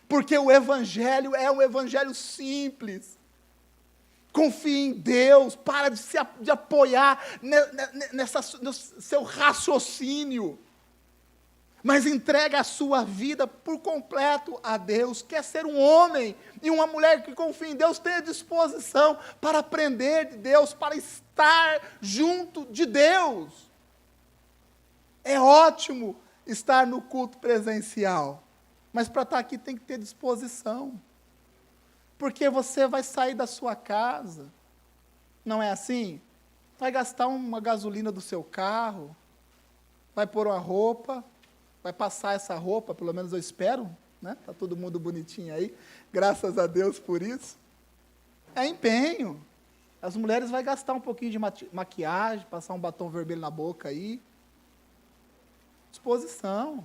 porque o Evangelho é um Evangelho simples. Confie em Deus, para de apoiar no seu raciocínio, mas entrega a sua vida por completo a Deus. Quer ser um homem e uma mulher que confia em Deus, tenha disposição para aprender de Deus, para estar junto de Deus. É ótimo estar no culto presencial, mas para estar aqui tem que ter disposição. Porque você vai sair da sua casa, não é assim? Vai gastar uma gasolina do seu carro, vai pôr uma roupa, vai passar essa roupa, pelo menos eu espero, né? Está todo mundo bonitinho aí, graças a Deus por isso. É empenho. As mulheres vão gastar um pouquinho de maquiagem, passar um batom vermelho na boca aí. Disposição.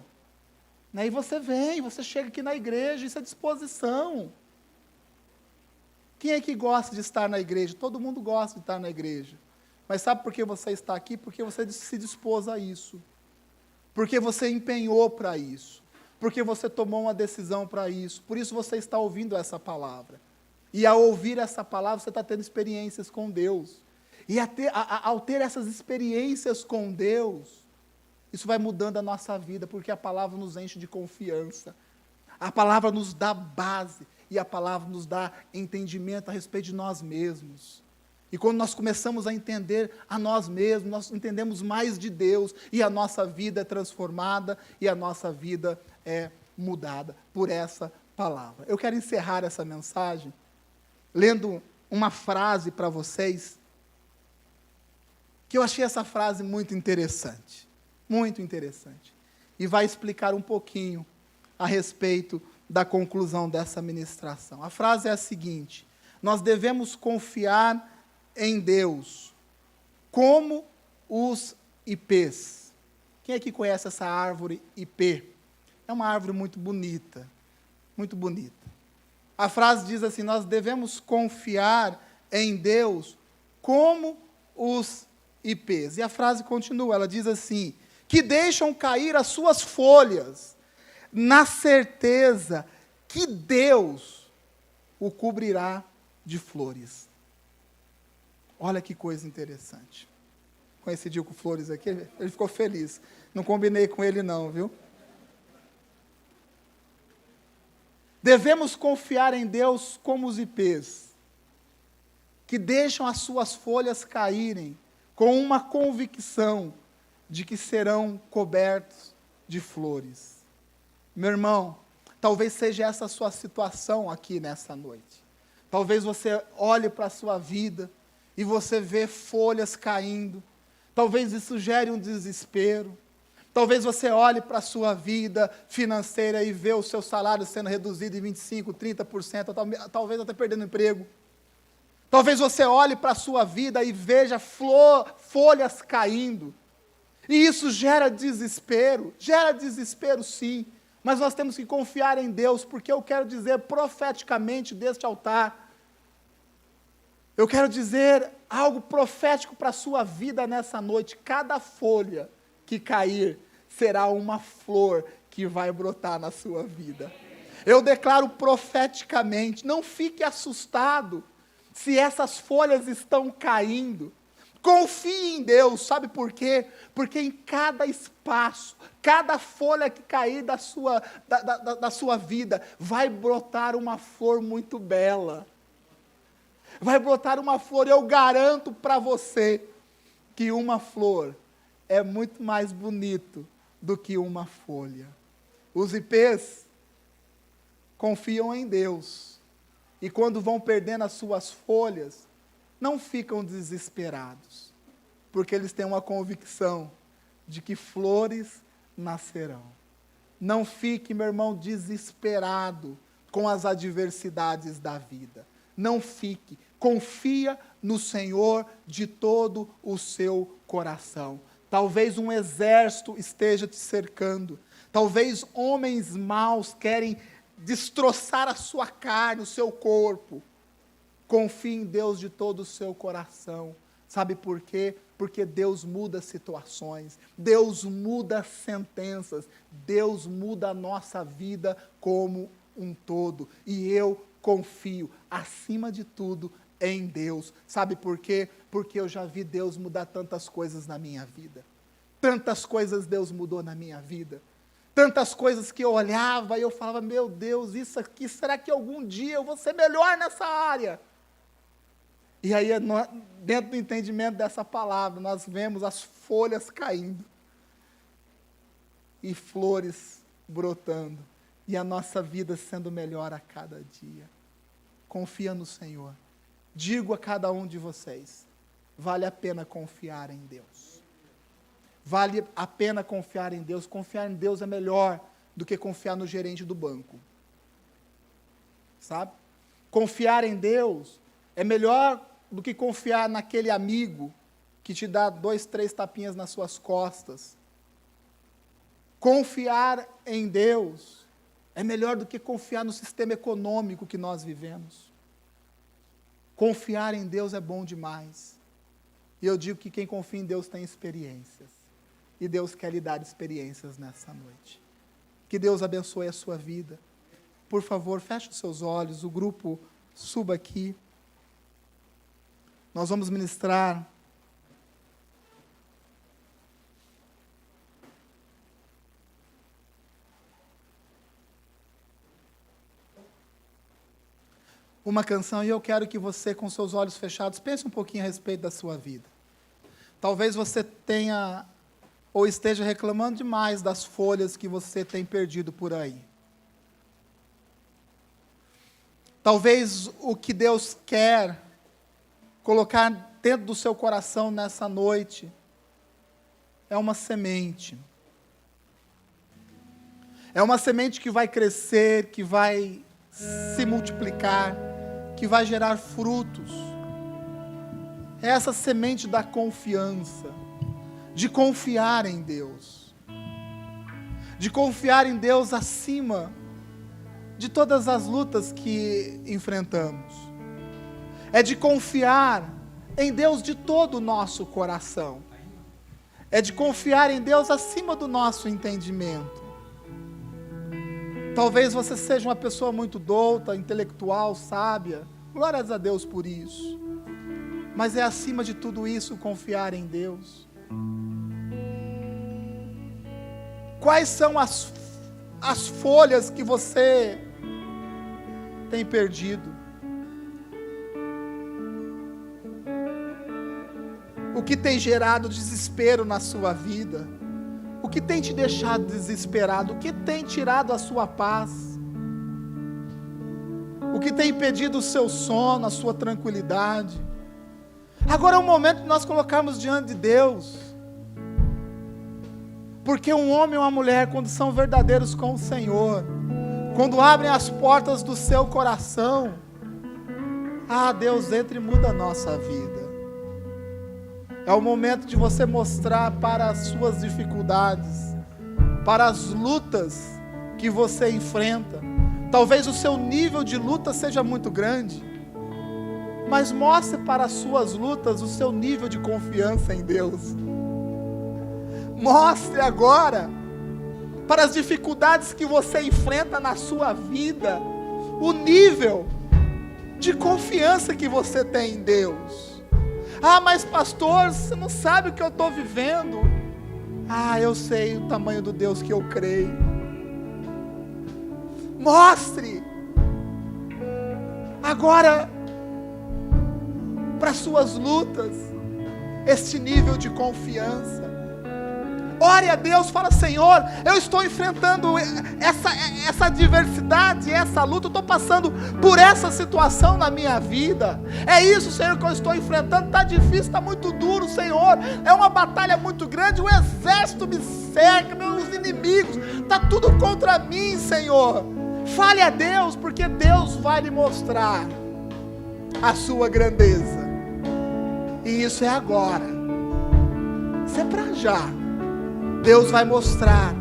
Né? E você vem, você chega aqui na igreja, isso é disposição. Quem é que gosta de estar na igreja? Todo mundo gosta de estar na igreja. Mas sabe por que você está aqui? Porque você se dispôs a isso. Porque você empenhou para isso. Porque você tomou uma decisão para isso. Por isso você está ouvindo essa palavra. E ao ouvir essa palavra, você está tendo experiências com Deus. E ao ter essas experiências com Deus, isso vai mudando a nossa vida, porque a palavra nos enche de confiança. A palavra nos dá base. E a palavra nos dá entendimento a respeito de nós mesmos. E quando nós começamos a entender a nós mesmos, nós entendemos mais de Deus, e a nossa vida é transformada, e a nossa vida é mudada por essa palavra. Eu quero encerrar essa mensagem lendo uma frase para vocês, que eu achei essa frase muito interessante, e vai explicar um pouquinho a respeito da conclusão dessa ministração. A frase é a seguinte: nós devemos confiar em Deus como os ipês. Quem aqui conhece essa árvore ipê? É uma árvore muito bonita, muito bonita. A frase diz assim: nós devemos confiar em Deus como os ipês. E a frase continua, ela diz assim: que deixam cair as suas folhas, na certeza que Deus o cobrirá de flores. Olha que coisa interessante. Coincidiu com flores aqui, ele ficou feliz. Não combinei com ele não, viu? Devemos confiar em Deus como os ipês, que deixam as suas folhas caírem, com uma convicção de que serão cobertos de flores. Meu irmão, talvez seja essa a sua situação aqui nessa noite. Talvez você olhe para a sua vida e você vê folhas caindo. Talvez isso gere um desespero. Talvez você olhe para a sua vida financeira e vê o seu salário sendo reduzido em 25%, 30%, talvez até perdendo emprego. Talvez você olhe para a sua vida e veja folhas caindo. E isso gera desespero sim. Mas nós temos que confiar em Deus, porque eu quero dizer profeticamente deste altar, eu quero dizer algo profético para a sua vida nessa noite: cada folha que cair será uma flor que vai brotar na sua vida. Eu declaro profeticamente, não fique assustado se essas folhas estão caindo. Confie em Deus, sabe por quê? Porque em cada espaço, cada folha que cair da sua vida, vai brotar uma flor muito bela. Vai brotar uma flor, eu garanto para você que uma flor é muito mais bonito do que uma folha. Os ipês confiam em Deus. E quando vão perdendo as suas folhas, não ficam desesperados, porque eles têm uma convicção de que flores nascerão. Não fique, meu irmão, desesperado com as adversidades da vida. Não fique. Confia no Senhor de todo o seu coração. Talvez um exército esteja te cercando. Talvez homens maus querem destroçar a sua carne, o seu corpo. Confie em Deus de todo o seu coração. Sabe por quê? Porque Deus muda situações, Deus muda sentenças, Deus muda a nossa vida como um todo. E eu confio, acima de tudo, em Deus. Sabe por quê? Porque eu já vi Deus mudar tantas coisas na minha vida. Tantas coisas Deus mudou na minha vida. Tantas coisas que eu olhava e eu falava, meu Deus, isso aqui, será que algum dia eu vou ser melhor nessa área? E aí, dentro do entendimento dessa palavra, nós vemos as folhas caindo e flores brotando, e a nossa vida sendo melhor a cada dia. Confia no Senhor. Digo a cada um de vocês, vale a pena confiar em Deus. Vale a pena confiar em Deus. Confiar em Deus é melhor do que confiar no gerente do banco. Sabe? Confiar em Deus é melhor do que confiar naquele amigo que te dá 2, 3 tapinhas nas suas costas. Confiar em Deus é melhor do que confiar no sistema econômico que nós vivemos. Confiar em Deus é bom demais. E eu digo que quem confia em Deus tem experiências. E Deus quer lhe dar experiências nessa noite. Que Deus abençoe a sua vida. Por favor, feche os seus olhos, o grupo suba aqui. Nós vamos ministrar uma canção, e eu quero que você, com seus olhos fechados, pense um pouquinho a respeito da sua vida. Talvez você tenha, ou esteja reclamando demais das folhas que você tem perdido por aí. Talvez o que Deus quer colocar dentro do seu coração nessa noite é uma semente. É uma semente que vai crescer, que vai se multiplicar, que vai gerar frutos. É essa semente da confiança, de confiar em Deus. De confiar em Deus acima de todas as lutas que enfrentamos. É de confiar em Deus de todo o nosso coração. É de confiar em Deus acima do nosso entendimento. Talvez você seja uma pessoa muito douta, intelectual, sábia. Glórias a Deus por isso. Mas é acima de tudo isso confiar em Deus. Quais são as folhas que você tem perdido? O que tem gerado desespero na sua vida? O que tem te deixado desesperado? O que tem tirado a sua paz? O que tem impedido o seu sono, a sua tranquilidade? Agora é o momento de nós colocarmos diante de Deus. Porque um homem e uma mulher, quando são verdadeiros com o Senhor, quando abrem as portas do seu coração, Deus entra e muda a nossa vida. É o momento de você mostrar para as suas dificuldades, para as lutas que você enfrenta. Talvez o seu nível de luta seja muito grande, mas mostre para as suas lutas o seu nível de confiança em Deus. Mostre agora, para as dificuldades que você enfrenta na sua vida, o nível de confiança que você tem em Deus. Mas pastor, você não sabe o que eu estou vivendo. Eu sei o tamanho do Deus que eu creio. Mostre agora para suas lutas este nível de confiança. Ore a Deus, fala: Senhor, eu estou enfrentando essa adversidade, essa luta, eu estou passando por essa situação na minha vida. É isso, Senhor, que eu estou enfrentando. Está difícil, está muito duro, Senhor. É uma batalha muito grande, o exército me cerca, meus inimigos, está tudo contra mim, Senhor. Fale a Deus, porque Deus vai lhe mostrar a sua grandeza. E isso é agora, isso é para já. Deus vai mostrar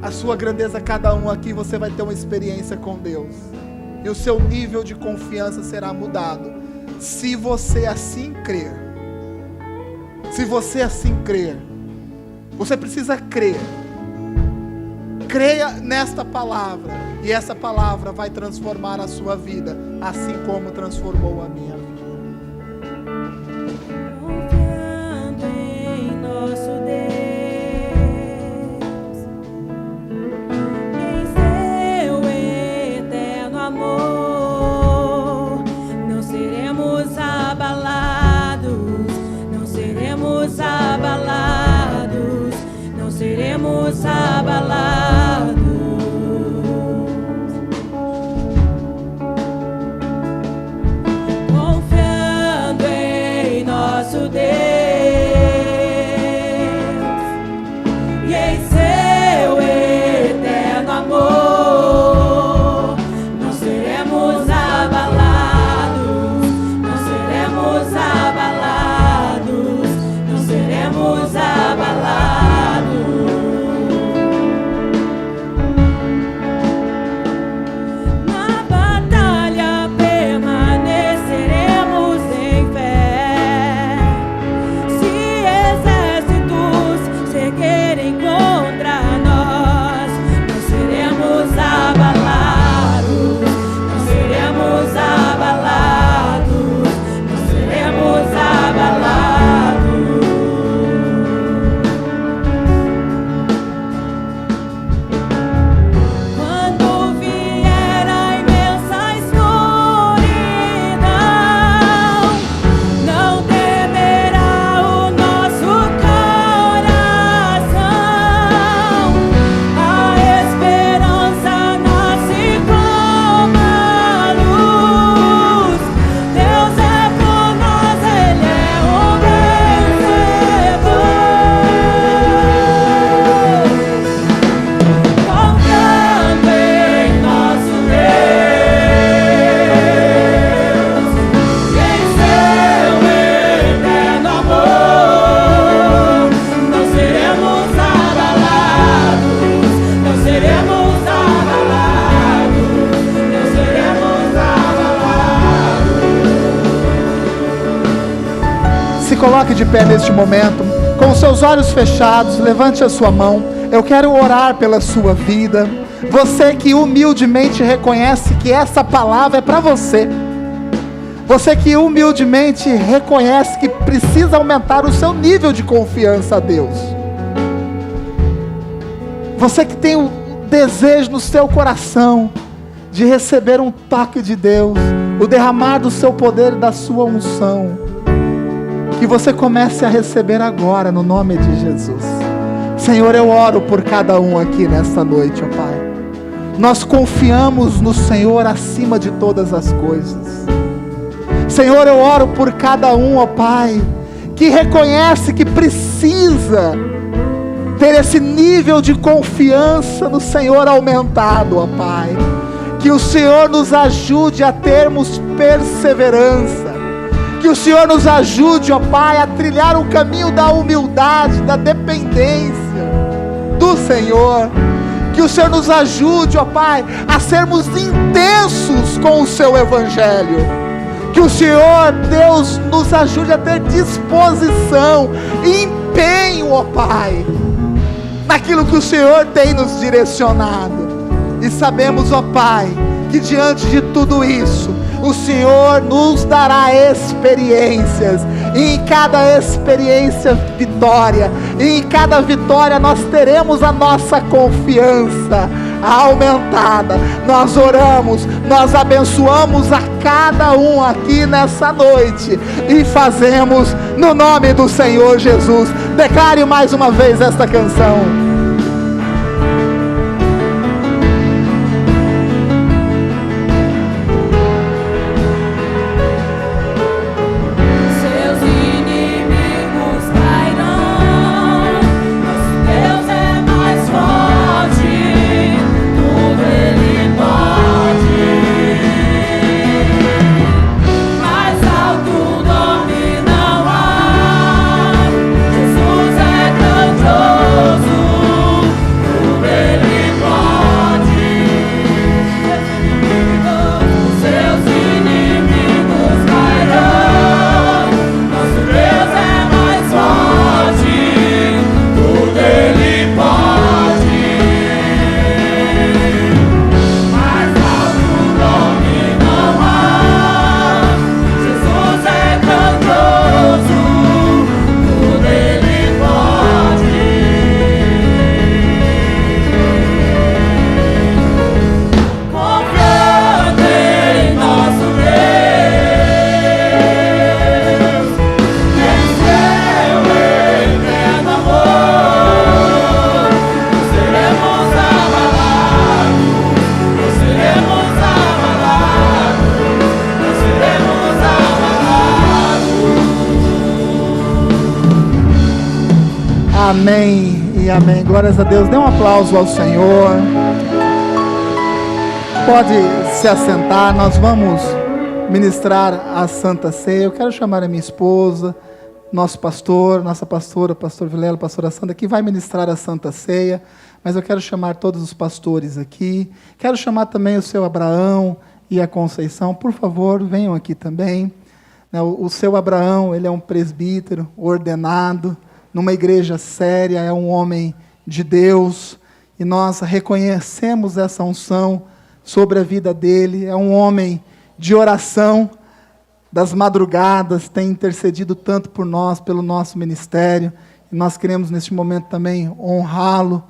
a sua grandeza a cada um aqui. Você vai ter uma experiência com Deus, e o seu nível de confiança será mudado, se você assim crer. Se você assim crer, você precisa crer. Creia nesta palavra, e essa palavra vai transformar a sua vida, assim como transformou a minha vida. Coloque de pé neste momento, com os seus olhos fechados, levante a sua mão. Eu quero orar pela sua vida. Você que humildemente reconhece que essa palavra é para você. Você que humildemente reconhece que precisa aumentar o seu nível de confiança a Deus. Você que tem o desejo no seu coração de receber um toque de Deus, o derramar do seu poder e da sua unção. Que você comece a receber agora, no nome de Jesus. Senhor, eu oro por cada um aqui nesta noite, ó Pai. Nós confiamos no Senhor acima de todas as coisas. Senhor, eu oro por cada um, ó Pai, que reconhece que precisa ter esse nível de confiança no Senhor aumentado, ó Pai. Que o Senhor nos ajude a termos perseverança. Que o Senhor nos ajude, ó Pai, a trilhar o caminho da humildade, da dependência do Senhor. Que o Senhor nos ajude, ó Pai, a sermos intensos com o Seu Evangelho. Que o Senhor, Deus, nos ajude a ter disposição e empenho, ó Pai, naquilo que o Senhor tem nos direcionado. E sabemos, ó Pai, que diante de tudo isso, o Senhor nos dará experiências, e em cada experiência vitória, e em cada vitória nós teremos a nossa confiança aumentada. Nós oramos, nós abençoamos a cada um aqui nessa noite e fazemos no nome do Senhor Jesus. Declare mais uma vez esta canção. Amém e amém. Glórias a Deus. Dê um aplauso ao Senhor. Pode se assentar. Nós vamos ministrar a Santa Ceia. Eu quero chamar a minha esposa, nosso pastor, nossa pastora, pastor Vilela, pastora Sandra, que vai ministrar a Santa Ceia. Mas eu quero chamar todos os pastores aqui. Quero chamar também o seu Abraão e a Conceição. Por favor, venham aqui também. O seu Abraão, ele é um presbítero ordenado, numa igreja séria, é um homem de Deus, e nós reconhecemos essa unção sobre a vida dele. É um homem de oração, das madrugadas, tem intercedido tanto por nós, pelo nosso ministério, e nós queremos neste momento também honrá-lo,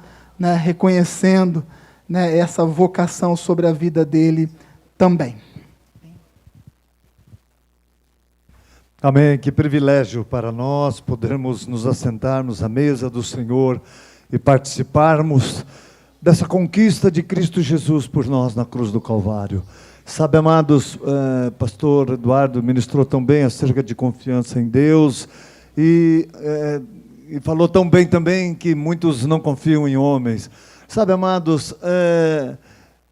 reconhecendo essa vocação sobre a vida dele também. Amém, que privilégio para nós podermos nos assentarmos à mesa do Senhor e participarmos dessa conquista de Cristo Jesus por nós na cruz do Calvário. Sabe, amados, pastor Eduardo ministrou tão bem acerca de confiança em Deus e falou tão bem também que muitos não confiam em homens. Sabe, amados,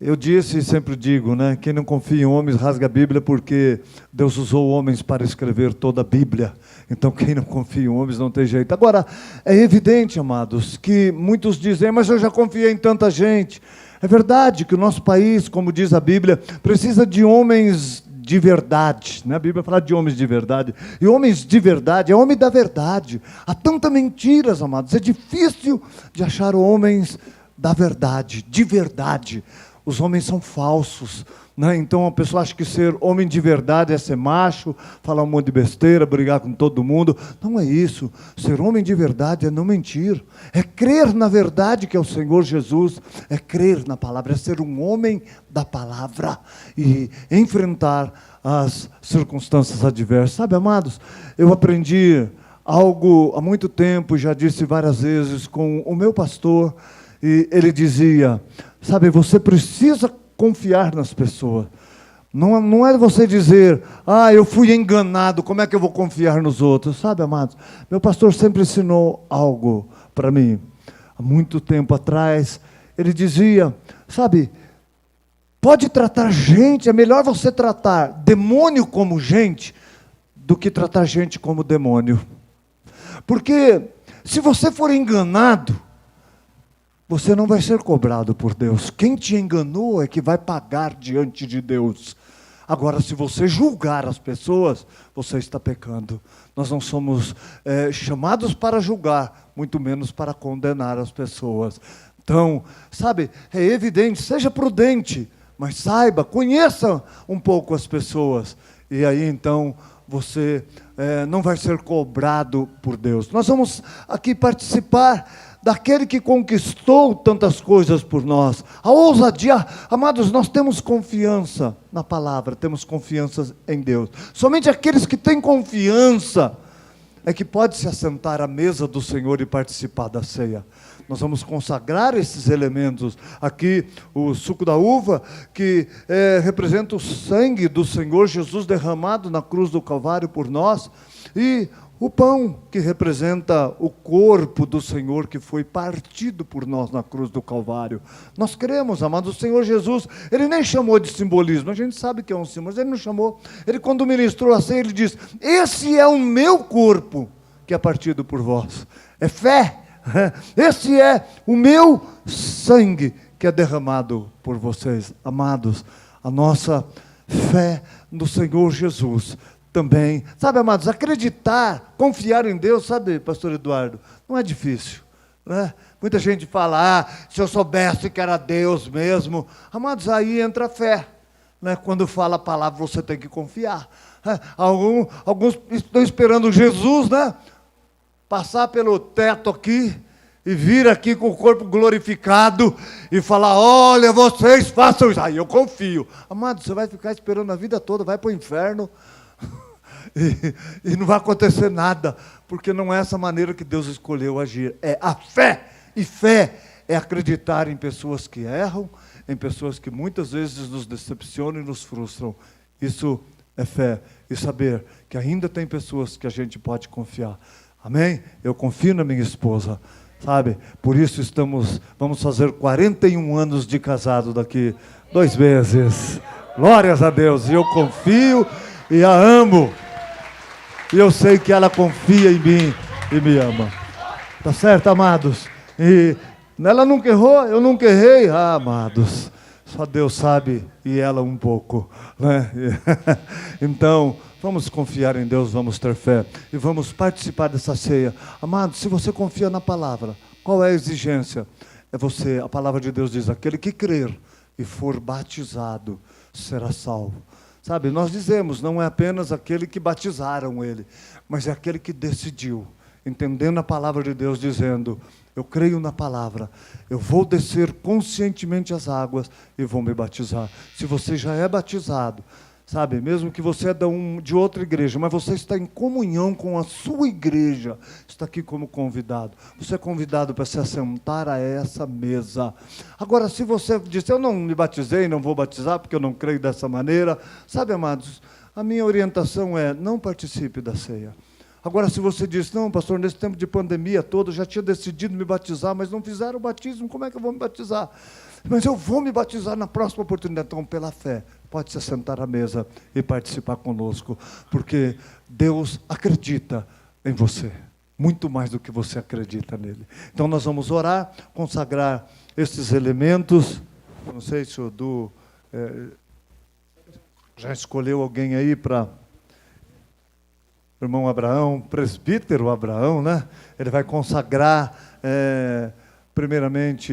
eu disse e sempre digo, quem não confia em homens rasga a Bíblia, porque Deus usou homens para escrever toda a Bíblia. Então quem não confia em homens não tem jeito. Agora, é evidente, amados, que muitos dizem, mas eu já confiei em tanta gente. É verdade que o nosso país, como diz a Bíblia, precisa de homens de verdade. A Bíblia fala de homens de verdade. E homens de verdade é homem da verdade. Há tantas mentiras, amados. É difícil de achar homens da verdade, de verdade. Os homens são falsos, Então a pessoa acha que ser homem de verdade é ser macho, falar um monte de besteira, brigar com todo mundo. Não é isso. Ser homem de verdade é não mentir, é crer na verdade que é o Senhor Jesus, é crer na palavra, é ser um homem da palavra e enfrentar as circunstâncias adversas. Sabe, amados, eu aprendi algo há muito tempo, já disse várias vezes com o meu pastor, e ele dizia, sabe, você precisa confiar nas pessoas. Não é você dizer, eu fui enganado, como é que eu vou confiar nos outros? Sabe, amados, meu pastor sempre ensinou algo para mim. Há muito tempo atrás, ele dizia, sabe, pode tratar gente, é melhor você tratar demônio como gente, do que tratar gente como demônio. Porque se você for enganado, você não vai ser cobrado por Deus. Quem te enganou é que vai pagar diante de Deus. Agora, se você julgar as pessoas, você está pecando. Nós não somos chamados para julgar, muito menos para condenar as pessoas. Então, sabe, é evidente, seja prudente, mas saiba, conheça um pouco as pessoas. E aí, então, você não vai ser cobrado por Deus. Nós vamos aqui participar daquele que conquistou tantas coisas por nós. A ousadia, amados, nós temos confiança na palavra, temos confiança em Deus. Somente aqueles que têm confiança é que pode se assentar à mesa do Senhor e participar da ceia. Nós vamos consagrar esses elementos. Aqui o suco da uva, que representa o sangue do Senhor Jesus derramado na cruz do Calvário por nós. E o pão, que representa o corpo do Senhor, que foi partido por nós na cruz do Calvário. Nós cremos, amados, o Senhor Jesus, Ele nem chamou de simbolismo, a gente sabe que é um símbolo, mas Ele não chamou. Ele, quando ministrou a ceia, Ele diz: esse é o meu corpo, que é partido por vós. É fé. Esse é o meu sangue, que é derramado por vocês. Amados, a nossa fé no Senhor Jesus também, sabe, amados, acreditar, confiar em Deus, sabe, pastor Eduardo, não é difícil, né? Muita gente fala: se eu soubesse que era Deus mesmo. Amados, aí entra a fé, né? Quando fala a palavra, você tem que confiar. Alguns estão esperando Jesus, né, passar pelo teto aqui e vir aqui com o corpo glorificado e falar: olha, vocês façam isso. Aí eu confio. Amado, você vai ficar esperando a vida toda, vai para o inferno e não vai acontecer nada, porque não é essa maneira que Deus escolheu agir. É a fé. E fé é acreditar em pessoas que erram, em pessoas que muitas vezes nos decepcionam e nos frustram. Isso é fé. E saber que ainda tem pessoas que a gente pode confiar. Amém? Eu confio na minha esposa, sabe? Por isso vamos fazer 41 anos de casado daqui 2 meses. Glórias a Deus. E eu confio e a amo. E eu sei que ela confia em mim e me ama. Tá certo, amados? E ela nunca errou, eu nunca errei. Amados, só Deus sabe e ela um pouco, né? Então, vamos confiar em Deus, vamos ter fé e vamos participar dessa ceia. Amados, se você confia na palavra, qual é a exigência? A palavra de Deus diz: aquele que crer e for batizado será salvo. Sabe, nós dizemos, não é apenas aquele que batizaram ele, mas é aquele que decidiu, entendendo a palavra de Deus, dizendo: eu creio na palavra, eu vou descer conscientemente as águas e vou me batizar. Se você já é batizado, sabe, mesmo que você é de outra igreja, mas você está em comunhão com a sua igreja, está aqui como convidado. Você é convidado para se assentar a essa mesa. Agora, se você diz: eu não me batizei, não vou batizar porque eu não creio dessa maneira, sabe, amados, a minha orientação é: não participe da ceia. Agora, se você diz: não, pastor, nesse tempo de pandemia todo, eu já tinha decidido me batizar, mas não fizeram o batismo, como é que eu vou me batizar? Mas eu vou me batizar na próxima oportunidade. Então, pela fé, pode se sentar à mesa e participar conosco, porque Deus acredita em você, muito mais do que você acredita nele. Então, nós vamos orar, consagrar esses elementos. Não sei se o Du já escolheu alguém aí para... Irmão Abraão, presbítero Abraão, né? Ele vai consagrar, primeiramente,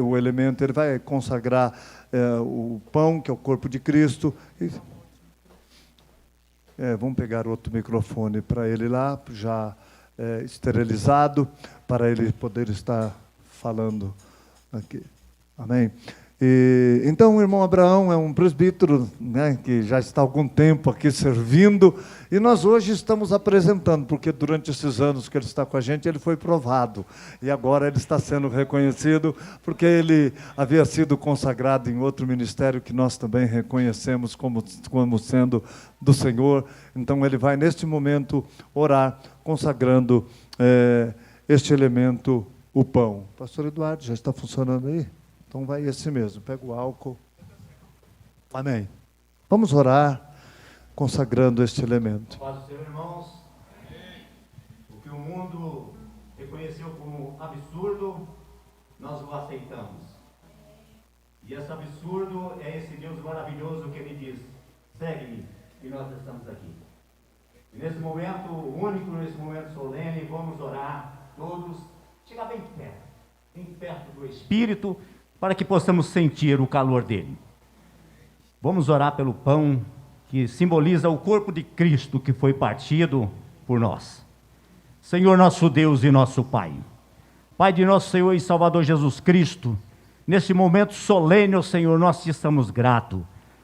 o elemento, ele vai consagrar o pão, que é o corpo de Cristo. Vamos pegar outro microfone para ele lá, já esterilizado, para ele poder estar falando aqui. Amém? Então, o irmão Abraão é um presbítero, né, que já está há algum tempo aqui servindo, e nós hoje estamos apresentando, porque durante esses anos que ele está com a gente, ele foi provado, e agora ele está sendo reconhecido, porque ele havia sido consagrado em outro ministério que nós também reconhecemos como sendo do Senhor. Então, ele vai, neste momento, orar, consagrando este elemento, o pão. Pastor Eduardo, já está funcionando aí? Então vai esse mesmo, pega o álcool. Amém. Vamos orar, consagrando este elemento. Paz do Senhor, irmãos. O que o mundo reconheceu como absurdo, nós o aceitamos. E esse absurdo é esse Deus maravilhoso que ele diz: segue-me, e nós estamos aqui. E nesse momento único, nesse momento solene, vamos orar todos, chegar bem perto do Espírito, para que possamos sentir o calor dele. Vamos orar pelo pão que simboliza o corpo de Cristo que foi partido por nós. Senhor nosso Deus e nosso Pai, Pai de nosso Senhor e Salvador Jesus Cristo, nesse momento solene, ó Senhor, nós te estamos gratos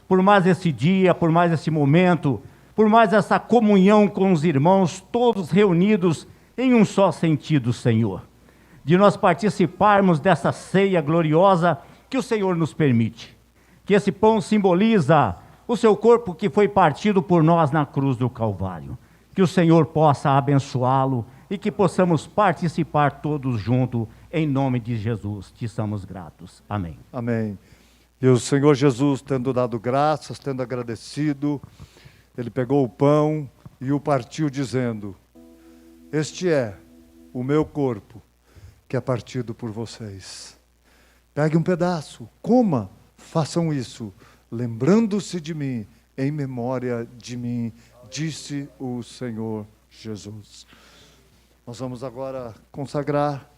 por mais esse dia, por mais esse momento, por mais essa comunhão com os irmãos, todos reunidos em um só sentido, Senhor, de nós participarmos dessa ceia gloriosa que o Senhor nos permite. Que esse pão simboliza o seu corpo que foi partido por nós na cruz do Calvário. Que o Senhor possa abençoá-lo e que possamos participar todos juntos, em nome de Jesus. Te somos gratos. Amém. Amém. E o Senhor Jesus, tendo dado graças, tendo agradecido, ele pegou o pão e o partiu dizendo: este é o meu corpo, que é partido por vocês. Pegue um pedaço, coma, façam isso, lembrando-se de mim, em memória de mim, disse o Senhor Jesus. Nós vamos agora consagrar.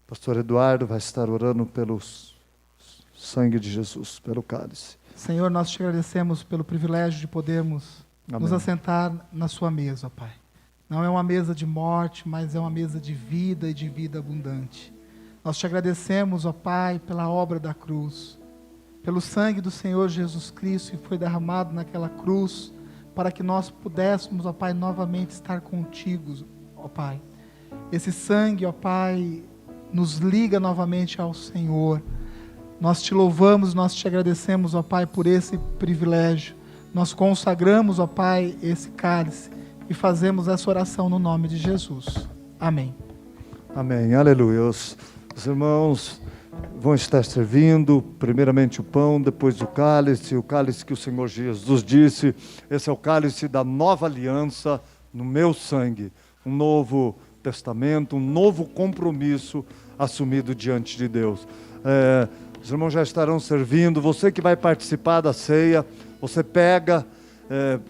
Pastor Eduardo vai estar orando pelo sangue de Jesus, pelo cálice. Senhor, nós te agradecemos pelo privilégio de podermos nos assentar na sua mesa, Pai. Não é uma mesa de morte, mas é uma mesa de vida e de vida abundante. Nós te agradecemos, ó Pai, pela obra da cruz, pelo sangue do Senhor Jesus Cristo que foi derramado naquela cruz, para que nós pudéssemos, ó Pai, novamente estar contigo, ó Pai. Esse sangue, ó Pai, nos liga novamente ao Senhor. Nós te louvamos, nós te agradecemos, ó Pai, por esse privilégio. Nós consagramos, ó Pai, esse cálice e fazemos essa oração no nome de Jesus. Amém. Amém, aleluia. Os irmãos vão estar servindo, primeiramente o pão, depois o cálice que o Senhor Jesus disse, esse é o cálice da nova aliança no meu sangue, um novo testamento, um novo compromisso assumido diante de Deus. Os irmãos já estarão servindo, você que vai participar da ceia, você pega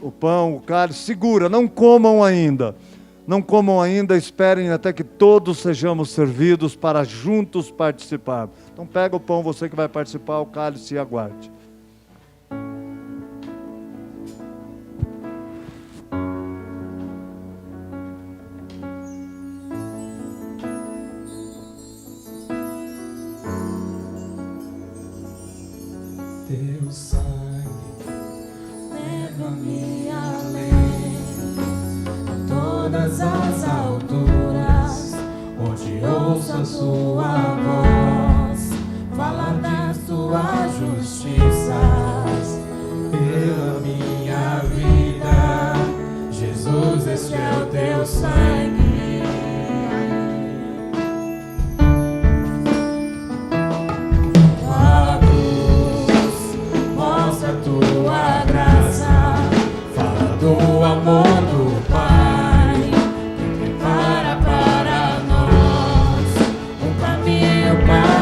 o pão, o cálice, segura, não comam ainda. Não comam ainda, esperem até que todos sejamos servidos para juntos participar. Então pega o pão, você que vai participar, o cálice, e aguarde. Teu sangue leva-me além, a todas as alturas, onde ouço a sua voz, falar das tuas justiças, pela minha vida. Jesus, este é o teu sangue. Do amor do Pai, que prepara para nós um caminho para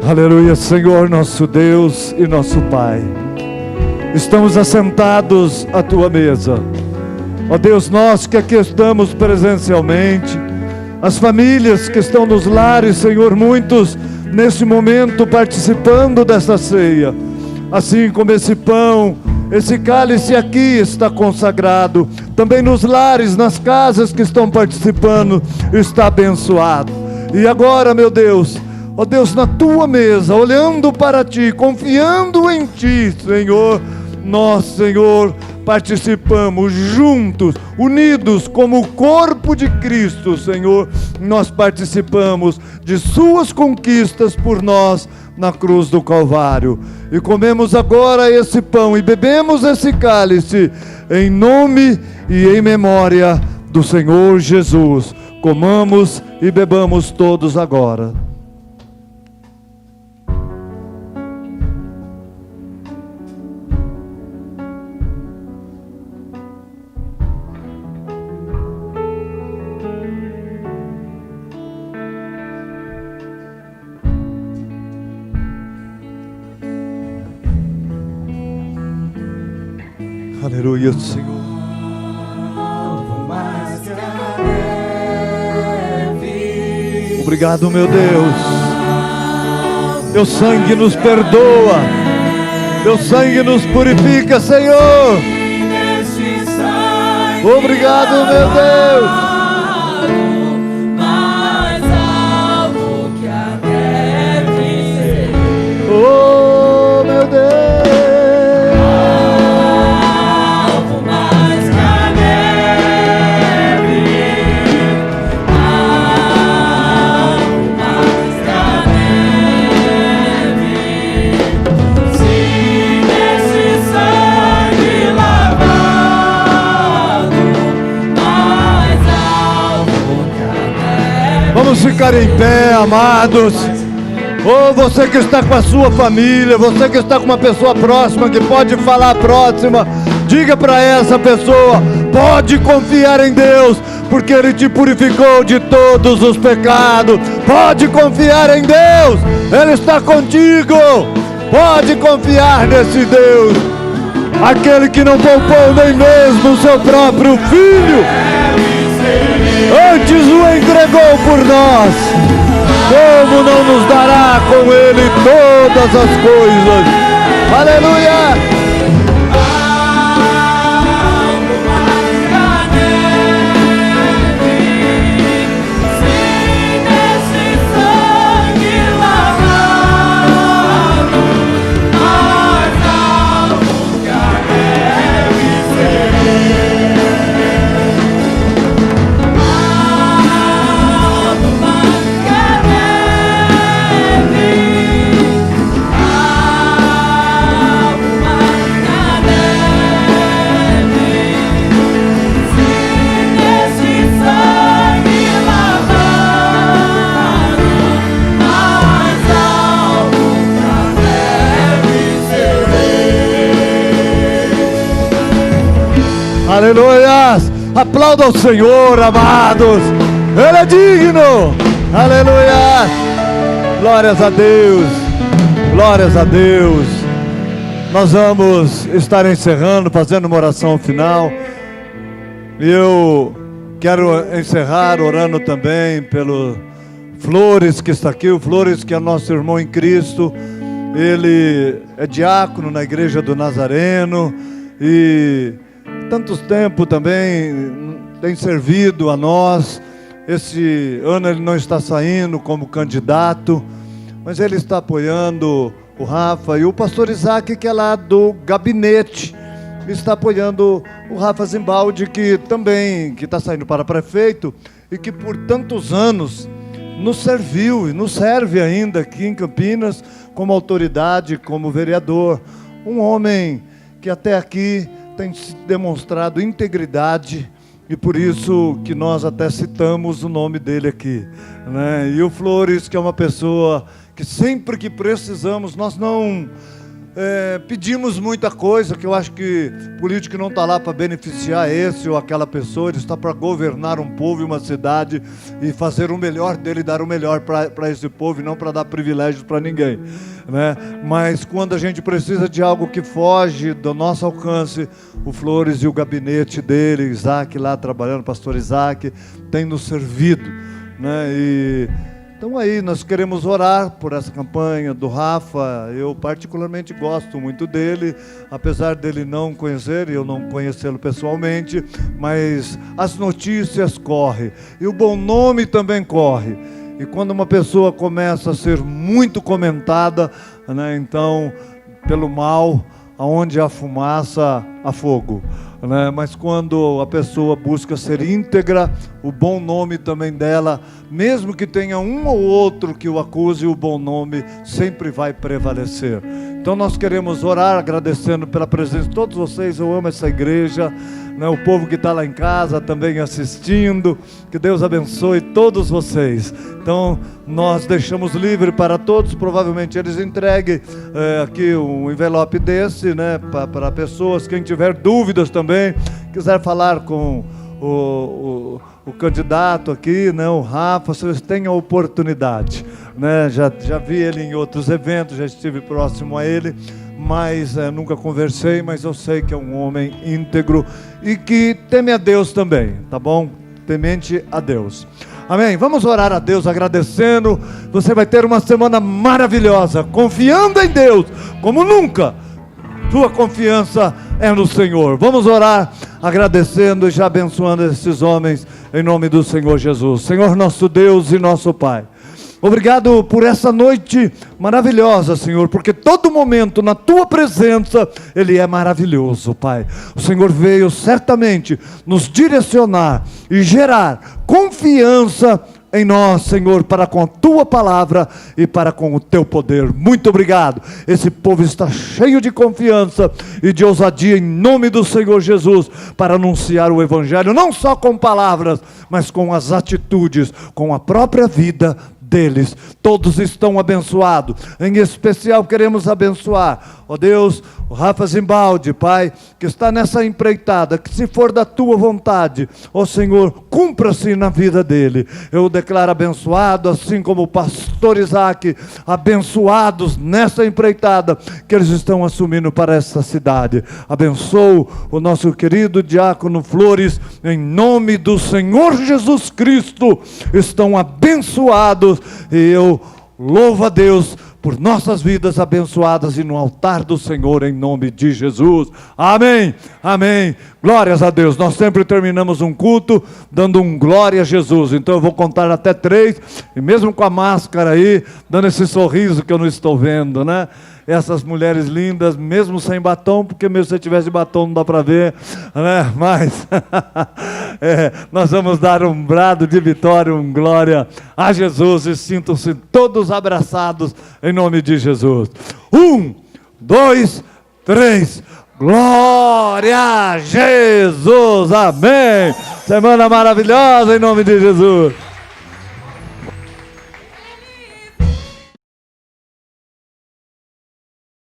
Aleluia, Senhor, nosso Deus e nosso Pai. Estamos assentados à Tua mesa. Ó Deus, nós que aqui estamos presencialmente, as famílias que estão nos lares, Senhor, muitos nesse momento participando desta ceia, assim como esse pão, esse cálice aqui está consagrado, também nos lares, nas casas que estão participando, está abençoado. E agora, meu Deus, ó Deus, na Tua mesa, olhando para Ti, confiando em Ti, Senhor, nós, Senhor, participamos juntos, unidos como o corpo de Cristo, Senhor. Nós participamos de Suas conquistas por nós na cruz do Calvário. E comemos agora esse pão e bebemos esse cálice em nome e em memória do Senhor Jesus. Comamos e bebamos todos agora. Aleluia, Senhor. Obrigado, meu Deus. Teu sangue nos perdoa. Teu sangue nos purifica, Senhor. Obrigado, meu Deus. Oh, meu Deus. Vamos ficar em pé, amados. Ou você que está com a sua família, você que está com uma pessoa próxima, que pode falar próxima, diga para essa pessoa, pode confiar em Deus, porque Ele te purificou de todos os pecados. Pode confiar em Deus, Ele está contigo. Pode confiar nesse Deus, aquele que não poupou nem mesmo o seu próprio Filho, antes o entregou por nós. Como não nos dará com Ele todas as coisas? Aleluia! Aleluias! Aplauda o Senhor, amados. Ele é digno. Aleluia! Glórias a Deus. Glórias a Deus. Nós vamos estar encerrando, fazendo uma oração final. E eu quero encerrar orando também pelo Flores, que está aqui. O Flores, que é nosso irmão em Cristo. Ele é diácono na igreja do Nazareno. E tantos tempos também tem servido a nós. Esse ano ele não está saindo como candidato, mas ele está apoiando o Rafa. E o pastor Isaac, que é lá do gabinete, está apoiando o Rafa Zimbaldi, que também está saindo para prefeito e que por tantos anos nos serviu e nos serve ainda aqui em Campinas como autoridade, como vereador. Um homem que até aqui tem demonstrado integridade, e por isso que nós até citamos o nome dele aqui, né? E o Flores, que é uma pessoa que sempre que precisamos, nós não pedimos muita coisa, que eu acho que o político não está lá para beneficiar esse ou aquela pessoa, ele está para governar um povo e uma cidade e fazer o melhor dele, dar o melhor para esse povo e não para dar privilégios para ninguém, né? Mas quando a gente precisa de algo que foge do nosso alcance, o Flores e o gabinete dele, Isaac lá trabalhando, pastor Isaac, tem nos servido, né? Então aí nós queremos orar por essa campanha do Rafa. Eu particularmente gosto muito dele, apesar dele não conhecer, eu não conhecê-lo pessoalmente, mas as notícias correm, e o bom nome também corre. E quando uma pessoa começa a ser muito comentada, né, então, pelo mal, aonde há fumaça, há fogo, né? Mas quando a pessoa busca ser íntegra, o bom nome também dela, mesmo que tenha um ou outro que o acuse, o bom nome sempre vai prevalecer. Então nós queremos orar agradecendo pela presença de todos vocês. Eu amo essa igreja, né? O povo que está lá em casa também assistindo, que Deus abençoe todos vocês. Então nós deixamos livre para todos, provavelmente eles entreguem aqui um envelope desse, né, para pessoas. Quem tiver dúvidas também, quiser falar com o candidato aqui, né, o Rafa, vocês têm a oportunidade, né? Já vi ele em outros eventos, já estive próximo a ele, mas nunca conversei, mas eu sei que é um homem íntegro e que teme a Deus também, tá bom? Temente a Deus. Amém? Vamos orar a Deus agradecendo. Você vai ter uma semana maravilhosa, confiando em Deus como nunca. Tua confiança é no Senhor. Vamos orar agradecendo e já abençoando esses homens em nome do Senhor Jesus. Senhor nosso Deus e nosso Pai, obrigado por essa noite maravilhosa, Senhor, porque todo momento na Tua presença, Ele é maravilhoso, Pai. O Senhor veio certamente nos direcionar e gerar confiança em nós, Senhor, para com a Tua palavra e para com o Teu poder. Muito obrigado. Esse povo está cheio de confiança e de ousadia em nome do Senhor Jesus, para anunciar o Evangelho, não só com palavras, mas com as atitudes, com a própria vida deles. Todos estão abençoados. Em especial queremos abençoar, ó Deus, o Rafa Zimbaldi, Pai, que está nessa empreitada, que se for da Tua vontade, ó Senhor, cumpra-se na vida dele. Eu declaro abençoado, assim como o pastor Isaac, abençoados nessa empreitada que eles estão assumindo para essa cidade. Abençoo o nosso querido diácono Flores, em nome do Senhor Jesus Cristo. Estão abençoados e eu louvo a Deus por nossas vidas abençoadas e no altar do Senhor, em nome de Jesus. Amém, amém. Glórias a Deus. Nós sempre terminamos um culto dando um glória a Jesus. Então eu vou contar até 3, e mesmo com a máscara aí, dando esse sorriso que eu não estou vendo, né? Essas mulheres lindas, mesmo sem batom, porque mesmo se tivesse batom não dá para ver, né? Mas nós vamos dar um brado de vitória, um glória a Jesus, e sintam-se todos abraçados em nome de Jesus. 1, 2, 3, glória a Jesus, amém. Semana maravilhosa em nome de Jesus.